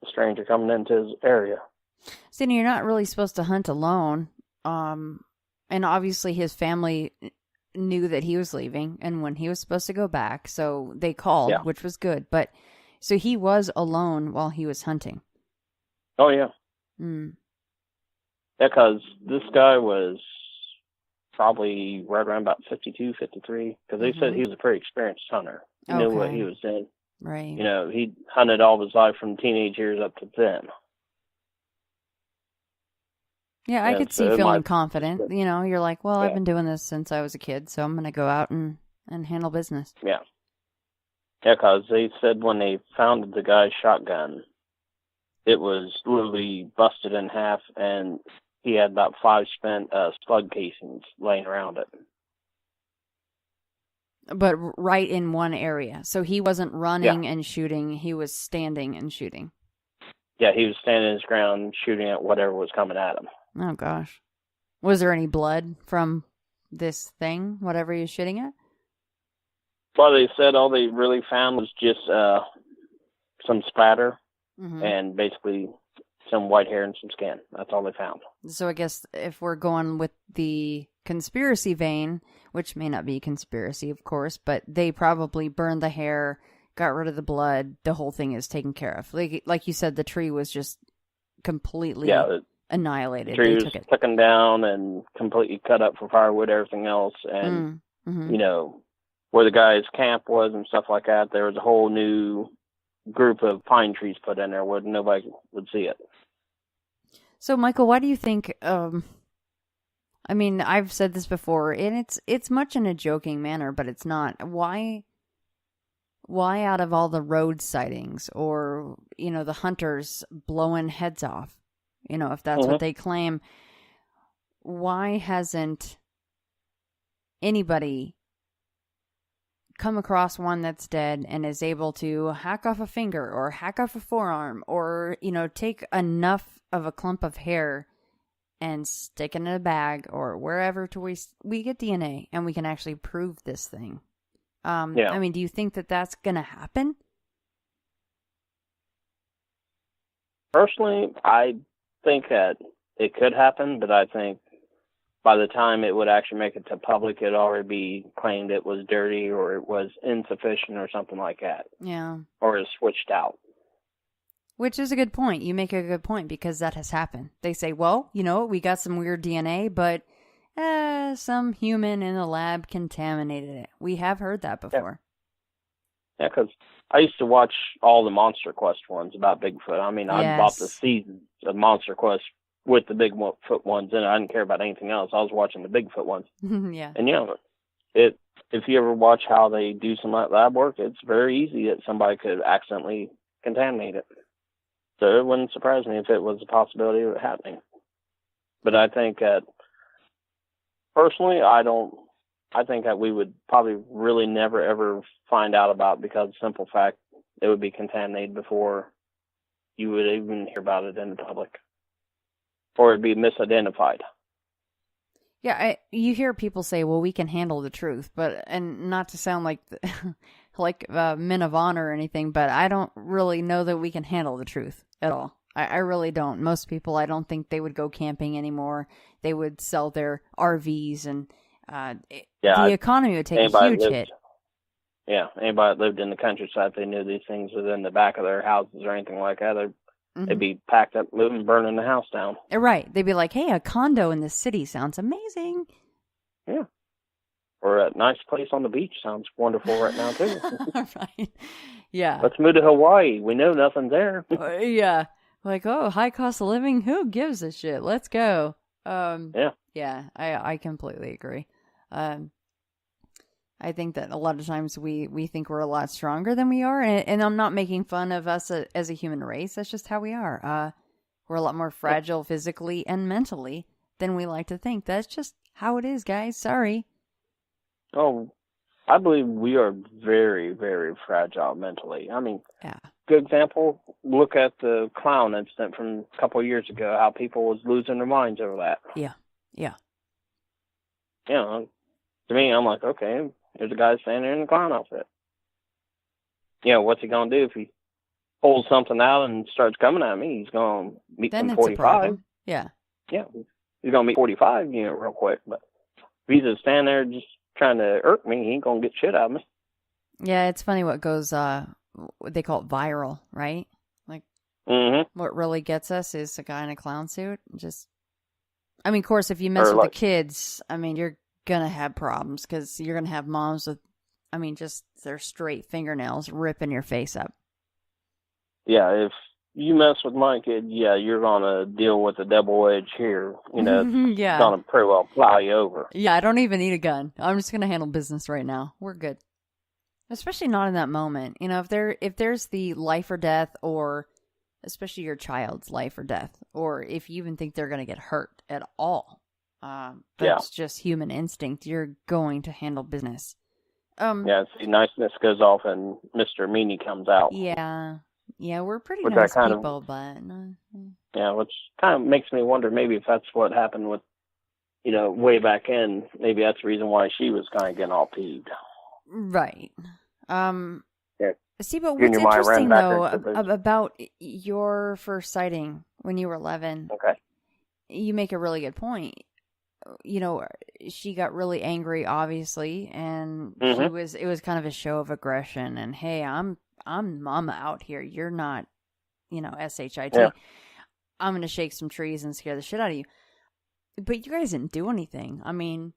the stranger coming into his area. See, you're not really supposed to hunt alone. And obviously his family knew that he was leaving and when he was supposed to go back, so they called, which was good. But so he was alone while he was hunting. Oh, yeah. Mm. Yeah, because this guy was probably right around about 52, 53, because they said he was a pretty experienced hunter. He knew what he was doing. Right. He hunted all of his life from teenage years up to then. Yeah, I could see feeling confident. You're like, well, I've been doing this since I was a kid, so I'm going to go out and handle business. Yeah. Yeah, because they said when they found the guy's shotgun, it was literally busted in half, and he had about 5 spent slug casings laying around it. But right in one area. So he wasn't running and shooting, he was standing and shooting. Yeah, he was standing his ground shooting at whatever was coming at him. Oh, gosh. Was there any blood from this thing, whatever he was shooting at? Well, they said all they really found was just some spatter and basically some white hair and some skin. That's all they found. So I guess if we're going with the conspiracy vein, which may not be conspiracy, of course, but they probably burned the hair, got rid of the blood, the whole thing is taken care of. Like you said, the tree was just completely annihilated. The tree was taken down and completely cut up for firewood, everything else. And, where the guy's camp was and stuff like that, there was a whole new group of pine trees put in there where nobody would see it. So, Michael, why do you think... I mean, I've said this before, and it's much in a joking manner, but it's not. Why out of all the road sightings or, the hunters blowing heads off, if that's what they claim, why hasn't anybody come across one that's dead and is able to hack off a finger or hack off a forearm or, take enough of a clump of hair and stick it in a bag or wherever to we get DNA and we can actually prove this thing? I mean, do you think that that's going to happen? Personally, I think that it could happen, but I think by the time it would actually make it to public, it'd already be claimed it was dirty or it was insufficient or something like that. Yeah. Or is switched out. Which is a good point. You make a good point because that has happened. They say, well, we got some weird DNA, but some human in the lab contaminated it. We have heard that before. Yeah, because I used to watch all the Monster Quest ones about Bigfoot. I mean, I bought the season of Monster Quest with the Bigfoot ones in it. I didn't care about anything else. I was watching the Bigfoot ones. Yeah. And, if you ever watch how they do some lab work, it's very easy that somebody could accidentally contaminate it. So it wouldn't surprise me if it was a possibility of it happening. But I think that, personally, I think that we would probably really never, ever find out about it because of the simple fact it would be contaminated before you would even hear about it in the public. Or it'd be misidentified. Yeah, you hear people say, well, we can handle the truth, and not to sound like men of honor or anything, but I don't really know that we can handle the truth at all. I really don't. Most people, I don't think they would go camping anymore. They would sell their RVs, and the economy would take a huge hit. Yeah, anybody that lived in the countryside, they knew these things was in the back of their houses or anything like that. They'd be packed up, moving, burning the house down. Right. They'd be like, hey, a condo in this city sounds amazing. Yeah. Or a nice place on the beach sounds wonderful right now, too. Right. Yeah. Let's move to Hawaii. We know nothing's there. Yeah. Like, oh, high cost of living? Who gives a shit? Let's go. Yeah. Yeah, I completely agree. I think that a lot of times we think we're a lot stronger than we are. And I'm not making fun of us as a human race. That's just how we are. We're a lot more fragile physically and mentally than we like to think. That's just how it is, guys. Sorry. Oh, I believe we are very, very fragile mentally. I mean, good example, look at the clown incident from a couple of years ago, how people was losing their minds over that. Yeah. Yeah. You know, to me, I'm like, okay, there's a guy standing there in a clown outfit. You know, what's he going to do if he pulls something out and starts coming at me? He's going to meet Then some it's 45. a problem. Yeah. Yeah, he's going to meet 45, you know, real quick. But if he's just standing there just trying to irk me, he ain't going to get shit out of me. Yeah, it's funny what goes, they call it viral, right? Like, what really gets us is a guy in a clown suit. Just, I mean, of course, if you mess with the kids, I mean, you're going to have problems because you're going to have moms with, I mean, just their straight fingernails ripping your face up. Yeah, if you mess with my kid, yeah, you're going to deal with the double edge here. You know, yeah. It's going to pretty well plow you over. Yeah, I don't even need a gun. I'm just going to handle business right now. We're good. Especially not in that moment. You know, if there's the life or death, or especially your child's life or death, or if you even think they're going to get hurt at all, that's just human instinct. You're going to handle business. Yeah, see, niceness goes off and Mr. Meanie comes out. Yeah. Yeah, we're pretty nice people, but... Yeah, which kind of makes me wonder maybe if that's what happened with, you know, way back in. Maybe that's the reason why she was kind of getting all peeved. Right. Yeah. See, but what's interesting, though, about your first sighting when you were 11, okay, you make a really good point. You know, she got really angry, obviously, and it was kind of a show of aggression, and, hey, I'm mama out here. You're not, you know, SHIT. Yeah. I'm going to shake some trees and scare the shit out of you. But you guys didn't do anything. I mean,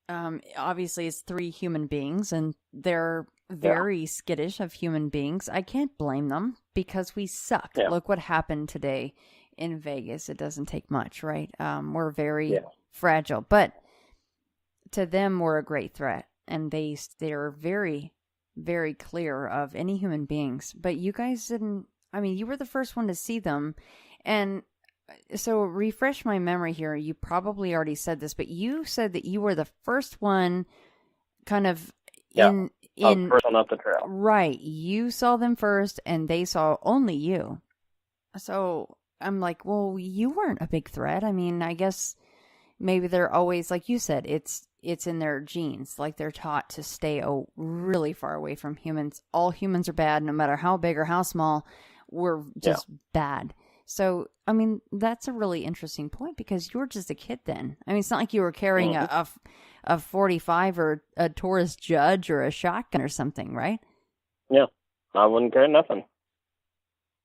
obviously it's 3 human beings, and they're very skittish of human beings. I can't blame them because we suck. Yeah. Look what happened today in Vegas. It doesn't take much, right? We're very fragile, but to them, we're a great threat, and they're very, very clear of any human beings. But you guys didn't. I mean, you were the first one to see them, and so refresh my memory here. You probably already said this, but you said that you were the first one, kind of in first one up the trail. Right, you saw them first, and they saw only you. So I'm like, well, you weren't a big threat. I mean, I guess maybe they're always, like you said, it's in their genes. Like, they're taught to stay really far away from humans. All humans are bad, no matter how big or how small. We're just bad. So, I mean, that's a really interesting point because you were just a kid then. I mean, it's not like you were carrying a 45 or a Taurus Judge or a shotgun or something, right? Yeah, I wouldn't carry nothing.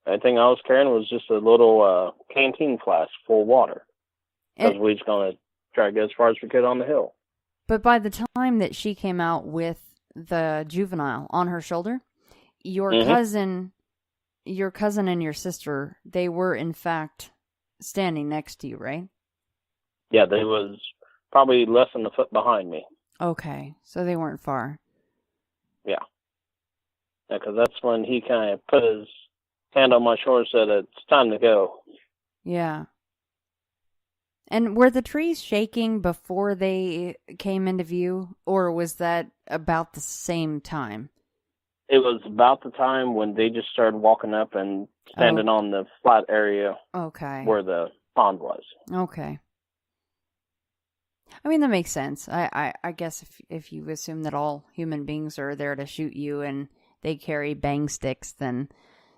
The only thing I was carrying was just a little canteen flask full of water because we was going to try to get as far as we could on the hill. But by the time that she came out with the juvenile on her shoulder, your cousin and your sister, they were in fact standing next to you, right? Yeah, they was probably less than a foot behind me. Okay, so they weren't far. Yeah. Yeah, because that's when he kind of put his hand on my shoulder and said, it's time to go. Yeah. And were the trees shaking before they came into view, or was that about the same time? It was about the time when they just started walking up and standing on the flat area where the pond was. Okay. I mean, that makes sense. I guess if you assume that all human beings are there to shoot you and they carry bang sticks, then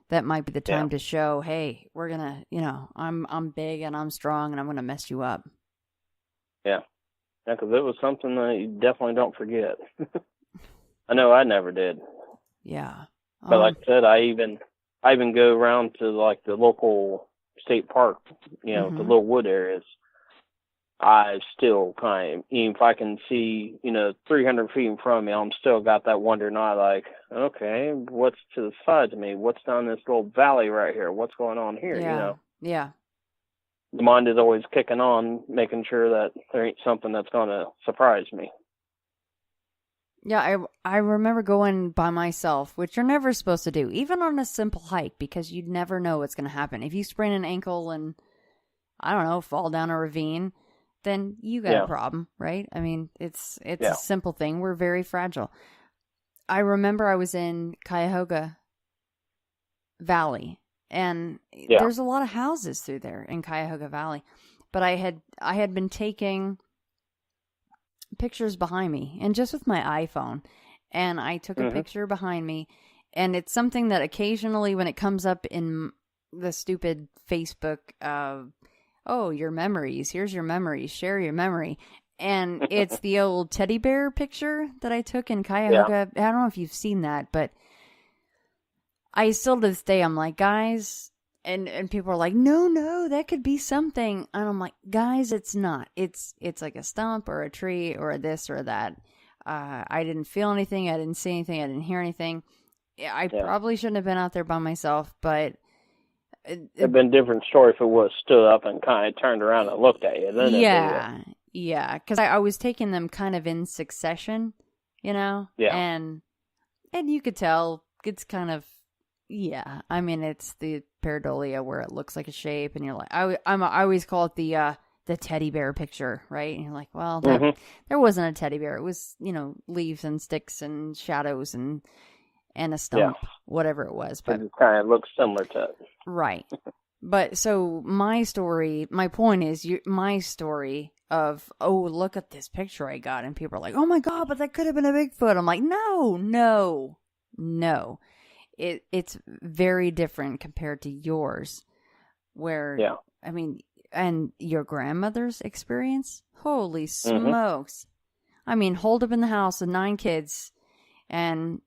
that might be the time to show, hey, we're going to, you know, I'm big and I'm strong and I'm going to mess you up. Yeah. Yeah, because it was something that you definitely don't forget. I know I never did. Yeah. But like I said, I even go around to like the local state park, you know, the little wood areas. I still kind of, even if I can see, you know, 300 feet in front of me, I'm still got that wondering eye like, okay, what's to the side of me? What's down this little valley right here? What's going on here, you know? Yeah. The mind is always kicking on, making sure that there ain't something that's going to surprise me. Yeah, I remember going by myself, which you're never supposed to do, even on a simple hike, because you never know what's going to happen. If you sprain an ankle and, I don't know, fall down a ravine, then you got a problem, right? I mean, it's a simple thing. We're very fragile. I remember I was in Cuyahoga Valley, and there's a lot of houses through there in Cuyahoga Valley. but I had been taking pictures behind me, and just with my iPhone, and I took a picture behind me, and it's something that occasionally when it comes up in the stupid Facebook, oh, your memories, here's your memories, share your memory, and it's the old teddy bear picture that I took in Cuyahoga. I don't know if you've seen that, but I still to this day, I'm like, guys, and people are like, no, that could be something. And I'm like, guys, it's not. It's like a stump or a tree or a this or that. I didn't feel anything. I didn't see anything. I didn't hear anything. I probably shouldn't have been out there by myself, but it'd been a different story if it was stood up and kind of turned around and looked at you. Then yeah, because I was taking them kind of in succession, you know? Yeah. And you could tell it's kind of, yeah, I mean, it's the pareidolia where it looks like a shape, and you're like, I always call it the teddy bear picture, right? And you're like, well, there wasn't a teddy bear. It was, you know, leaves and sticks and shadows and a stump, whatever it was. But it kind of looks similar to it. Right. But so my point is my story of, oh, look at this picture I got. And people are like, oh my God, but that could have been a Bigfoot. I'm like, no. It's very different compared to yours, where, I mean, and your grandmother's experience, holy smokes. I mean, holed up in the house with 9 kids, and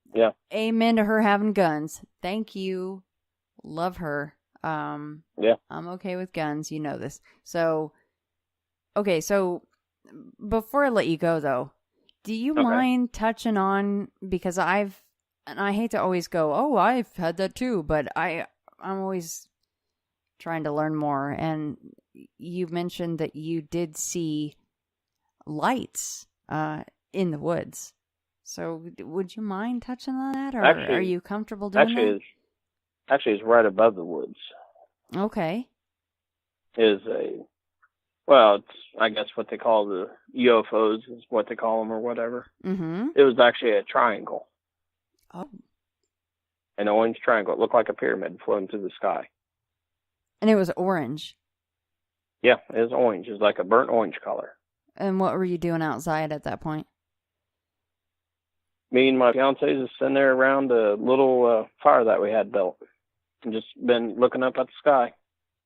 amen to her having guns. Thank you. Love her. I'm okay with guns. You know this. So, okay, so before I let you go, though, do you mind touching on, because and I hate to always go, oh, I've had that too, but I'm always trying to learn more. And you mentioned that you did see lights in the woods. So would you mind touching on that, or are you comfortable doing that? Actually, it's right above the woods. Okay. It's I guess what they call the UFOs is what they call them or whatever. Mm-hmm. It was actually a triangle. Oh. An orange triangle. It looked like a pyramid floating through the sky. And it was orange? Yeah, it was orange. It was like a burnt orange color. And what were you doing outside at that point? Me and my fiance just sitting there around a little fire that we had built. And just been looking up at the sky.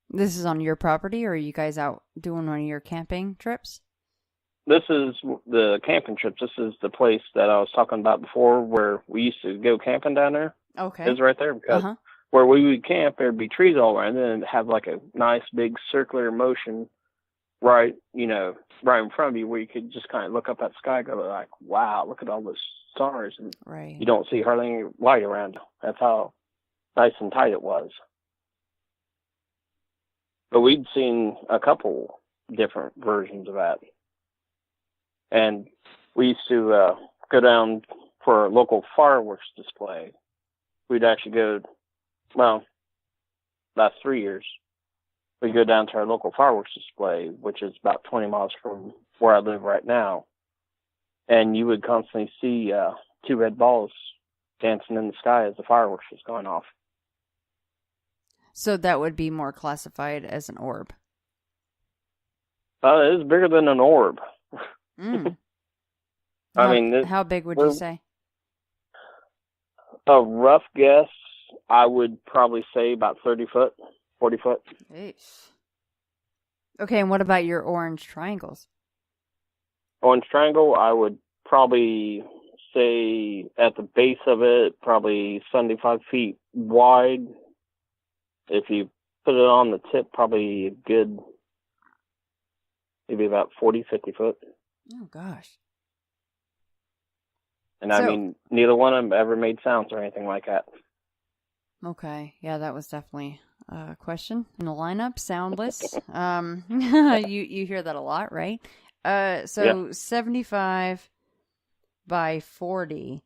This is on your property, or are you guys out doing one of your camping trips? This is the camping trips. This is the place that I was talking about before where we used to go camping down there. Okay. It's right there because where we would camp, there'd be trees all around, and then it'd have like a nice big circular motion right in front of you where you could just kind of look up at the sky and go like, wow, look at all those stars. And you don't see hardly any light around you. That's how nice and tight it was. But we'd seen a couple different versions of that. And we used to go down for a local fireworks display. We'd actually go, last 3 years, we'd go down to our local fireworks display, which is about 20 miles from where I live right now. And you would constantly see 2 red balls dancing in the sky as the fireworks was going off. So that would be more classified as an orb? It is bigger than an orb. How big would you say? A rough guess, I would probably say about 30 foot, 40 foot. Eesh. Okay, and what about your orange triangles? Orange triangle, I would probably say at the base of it, probably 75 feet wide. If you put it on the tip, probably a good, maybe about 40, 50 foot. Oh, gosh. And I mean, neither one of them ever made sounds or anything like that. Okay. Yeah, that was definitely a question in the lineup. Soundless. You hear that a lot, right? 75 by 40.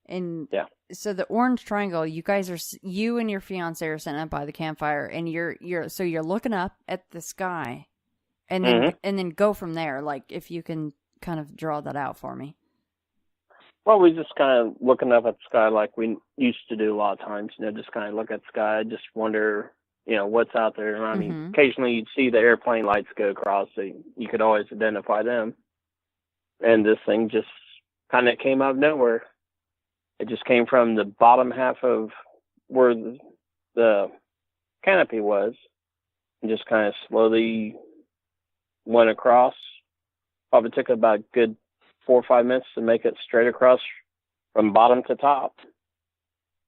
And so the orange triangle, you and your fiance are sitting up by the campfire, and you're looking up at the sky, and then go from there. Like, if you can kind of draw that out for me. Well, we just kind of looking up at the sky like we used to do a lot of times. Just kind of look at the sky, just wonder what's out there. I mean, occasionally you'd see the airplane lights go across, so you could always identify them. And this thing just kind of came out of nowhere. It just came from the bottom half of where the canopy was, and just kind of slowly went across. Probably took about a good 4 or 5 minutes to make it straight across from bottom to top.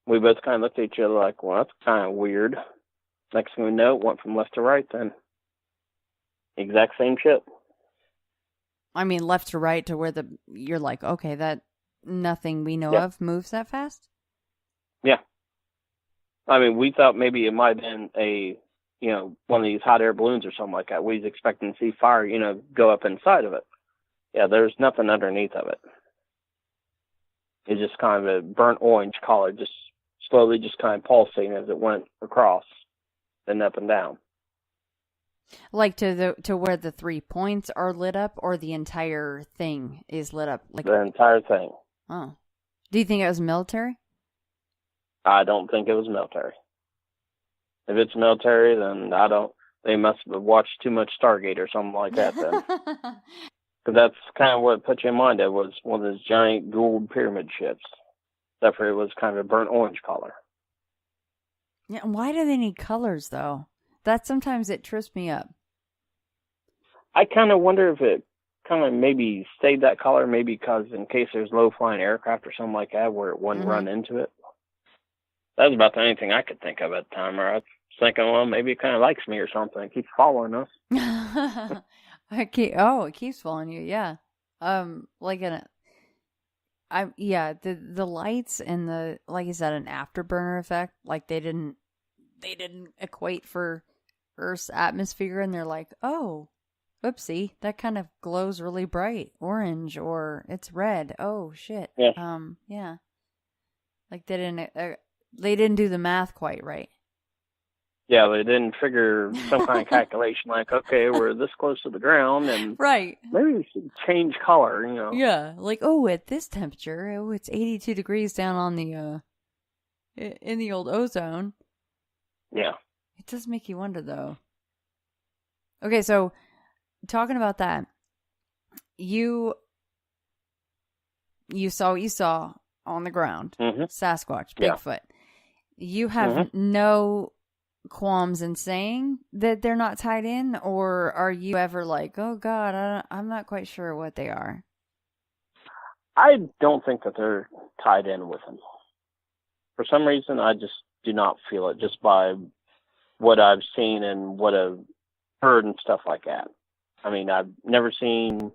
We both kind of looked at each other like, well, that's kind of weird. Next thing we know, it went from left to right then. Exact same ship. I mean, left to right to where you're like, okay, that nothing we know of moves that fast? Yeah. I mean, we thought maybe it might have been one of these hot air balloons or something like that. We was expecting to see fire, go up inside of it. Yeah, there's nothing underneath of it. It's just kind of a burnt orange color, just slowly just kind of pulsating as it went across, then up and down. Like to where the 3 points are lit up, or the entire thing is lit up? Like the entire thing. Oh. Do you think it was military? I don't think it was military. If it's military, then they must have watched too much Stargate or something like that then. Because that's kind of what put you in mind. It was one of those giant gold pyramid ships. Except for it was kind of a burnt orange color. Yeah, why do they need colors, though? That sometimes it trips me up. I kind of wonder if it kind of maybe stayed that color, maybe because in case there's low-flying aircraft or something like that where it wouldn't run into it. That was about the only thing I could think of at the time. Or I was thinking, well, maybe it kind of likes me or something. It keeps following us. It keeps following you, yeah. The lights and the, like you said, an afterburner effect. Like they didn't equate for Earth's atmosphere, and they're like, oh, whoopsie, that kind of glows really bright orange, or it's red. Oh shit. Yeah. Yeah. Like they didn't do the math quite right. Yeah, they didn't figure some kind of calculation like, okay, we're this close to the ground, and right, maybe we should change color, Yeah, like, oh, at this temperature, it's 82 degrees down on the in the old ozone. Yeah. It does make you wonder, though. Okay, so talking about that, you saw what you saw on the ground, Sasquatch, Bigfoot. You have no qualms in saying that they're not tied in, or are you ever like, oh God, I'm not quite sure what they are? I don't think that they're tied in with him. For some reason, I just do not feel it, just by what I've seen and what I've heard and stuff like that. I mean, I've never seen,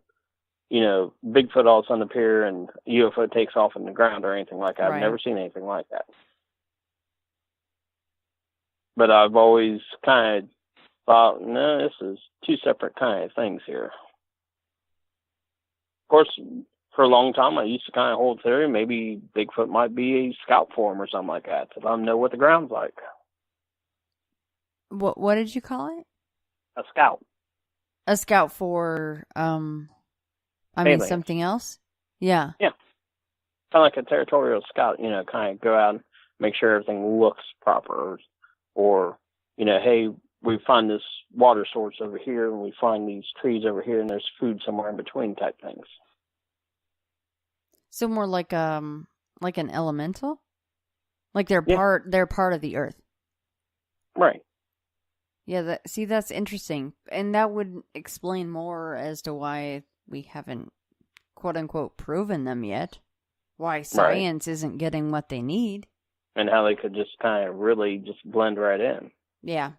Bigfoot all of a sudden appear and UFO takes off in the ground or anything like that. Right. I've never seen anything like that. But I've always kind of thought, no, this is two separate kind of things here. Of course, for a long time, I used to kind of hold theory maybe Bigfoot might be a scout for him or something like that, so I don't know what the ground's like. What did you call it? A scout. A scout for, something else? Yeah. Yeah. Kind of like a territorial scout, kind of go out and make sure everything looks proper. Or, hey, we find this water source over here, and we find these trees over here, and there's food somewhere in between type things. So more like an elemental? Like they're part of the earth. Right. Yeah, that's interesting. And that would explain more as to why we haven't, quote unquote, proven them yet. Why science isn't getting what they need. And how they could just kind of really just blend right in. Yeah.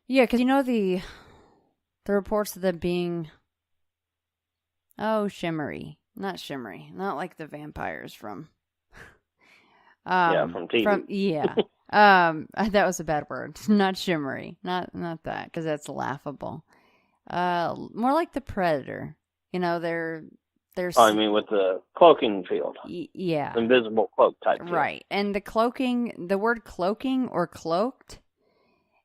Yeah, because the reports of them being, shimmery. Not shimmery. Not like the vampires from... from TV. That was a bad word. Not shimmery. Not that, because that's laughable. More like the Predator. They're I mean, with the cloaking field. Yeah. Invisible cloak type field. Right. And the word cloaking or cloaked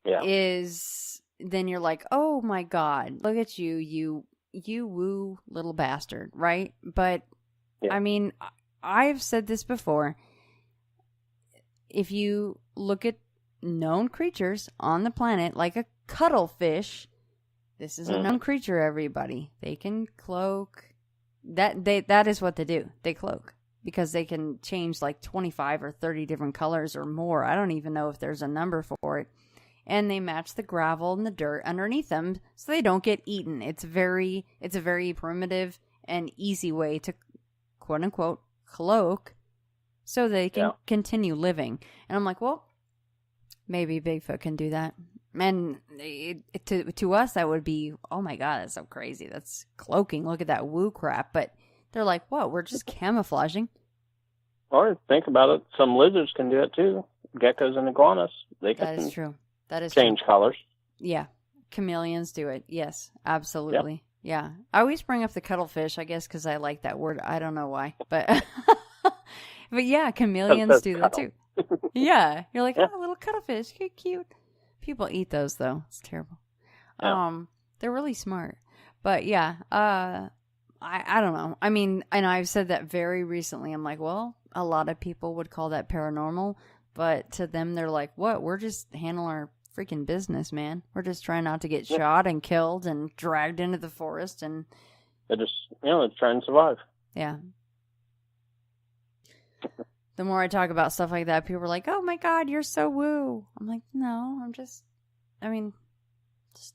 is, then you're like, oh my God, look at you woo little bastard, right? But, I mean, I've said this before. If you look at known creatures on the planet, like a cuttlefish. This is a known creature, everybody. They can cloak. That is what they do. They cloak. Because they can change like 25 or 30 different colors or more. I don't even know if there's a number for it. And they match the gravel and the dirt underneath them so they don't get eaten. It's a very primitive and easy way to, quote unquote, cloak so they can continue living. And I'm like, well, maybe Bigfoot can do that. And to us, that would be, oh my God, that's so crazy. That's cloaking. Look at that woo crap. But they're like, what? We're just camouflaging. Or think about it. Some lizards can do it too. Geckos and iguanas. That is true. That is change true. colors. Yeah. Chameleons do it. Yes, absolutely. Yeah. I always bring up the cuttlefish, I guess, because I like that word. I don't know why. But but yeah, chameleons do that too. Yeah. You're like, oh, little cuttlefish. Cute. People eat those, though. It's terrible. Yeah. They're really smart. But yeah, I don't know. I mean, and I've said that very recently. I'm like, well, a lot of people would call that paranormal, but to them, they're like, what? We're just handling our freaking business, man. We're just trying not to get shot and killed and dragged into the forest. And they're just, it's trying to survive. Yeah. The more I talk about stuff like that, people are like, oh my God, you're so woo. I'm like, no, just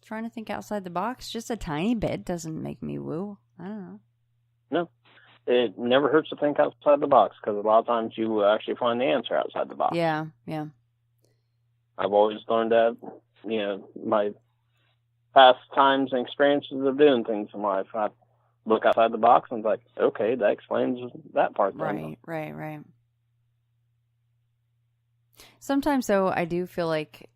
trying to think outside the box. Just a tiny bit doesn't make me woo. I don't know. No, it never hurts to think outside the box because a lot of times you will actually find the answer outside the box. Yeah. I've always learned that, my past times and experiences of doing things in life. I look outside the box and it's like, okay, that explains that part. Right. Sometimes, though, I do feel like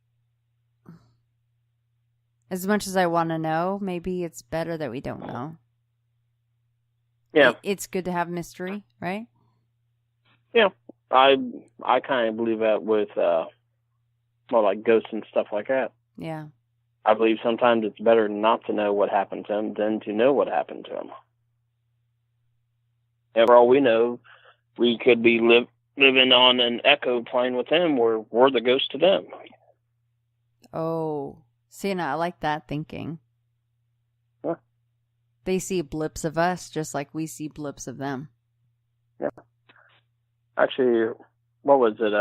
as much as I want to know, maybe it's better that we don't know. Yeah. It's good to have mystery, right? Yeah. I kind of believe that with, like ghosts and stuff like that. Yeah. I believe sometimes it's better not to know what happened to them than to know what happened to them. And for all we know, we could be living on an echo plane with them where we're the ghost to them. Oh, see, and I like that thinking. Yeah. They see blips of us just like we see blips of them. Yeah. Actually, what was it?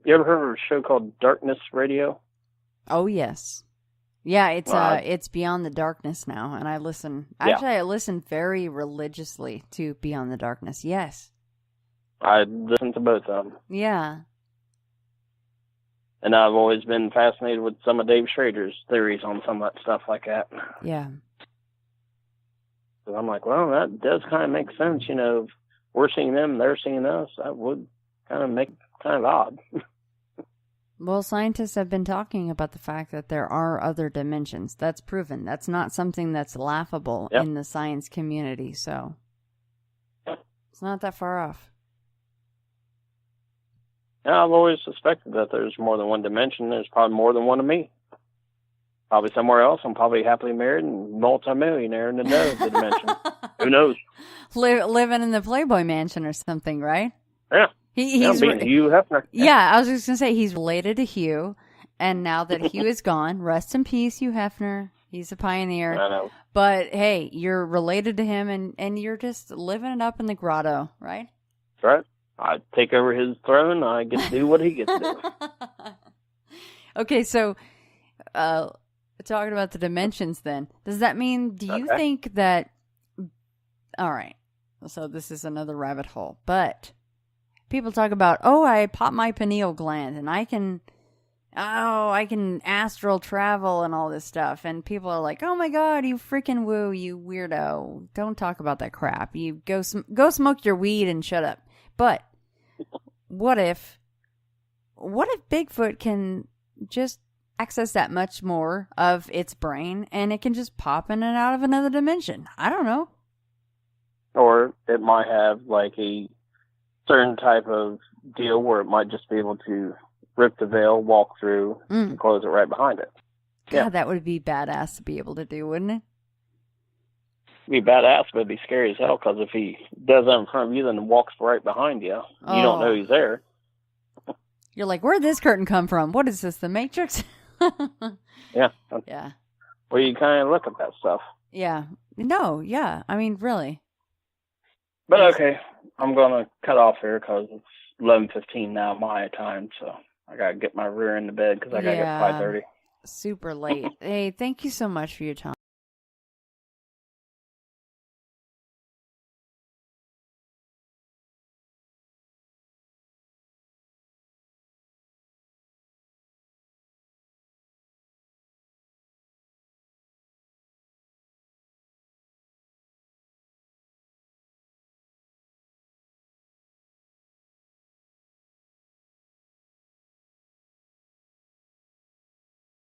You ever heard of a show called Darkness Radio? Oh, yes. Yeah, it's Beyond the Darkness now, and I listen. Actually, I listen very religiously to Beyond the Darkness. Yes. I listen to both of them. Yeah. And I've always been fascinated with some of Dave Schrader's theories on some of that stuff like that. Yeah. So I'm like, well, that does kind of make sense. If we're seeing them, they're seeing us. That would kind of make kind of odd. Well, scientists have been talking about the fact that there are other dimensions. That's proven. That's not something that's laughable in the science community. So it's not that far off. Yeah, I've always suspected that there's more than one dimension. There's probably more than one of me. Probably somewhere else. I'm probably happily married and multimillionaire in the dimension. Who knows? Living in the Playboy Mansion or something, right? Yeah. He's Hugh Hefner. Yeah, I was just going to say he's related to Hugh. And now that Hugh is gone, rest in peace, Hugh Hefner. He's a pioneer. I know. But hey, you're related to him and you're just living it up in the grotto, right? That's right. I take over his throne. I get to do what he gets to do. Okay, so talking about the dimensions then, does that mean, do you think that, all right, so this is another rabbit hole, but people talk about, I pop my pineal gland and I can astral travel and all this stuff. And people are like, oh my God, you freaking woo, you weirdo. Don't talk about that crap. You go smoke your weed and shut up. But what if Bigfoot can just access that much more of its brain and it can just pop in and out of another dimension? I don't know. Or it might have like a certain type of deal where it might just be able to rip the veil, walk through, and close it right behind it. God, that would be badass to be able to do, wouldn't it? It'd be badass, but it'd be scary as hell, because if he does that in front of you, then walks right behind you. You don't know he's there. You're like, where'd this curtain come from? What is this, The Matrix? Yeah. Yeah. Well, you kind of look at that stuff. Yeah. No, yeah. I mean, really. But okay, I'm going to cut off here because it's 11:15 now my time, so I got to get my rear into bed because I got to get 5:30. Super late. Hey, thank you so much for your time.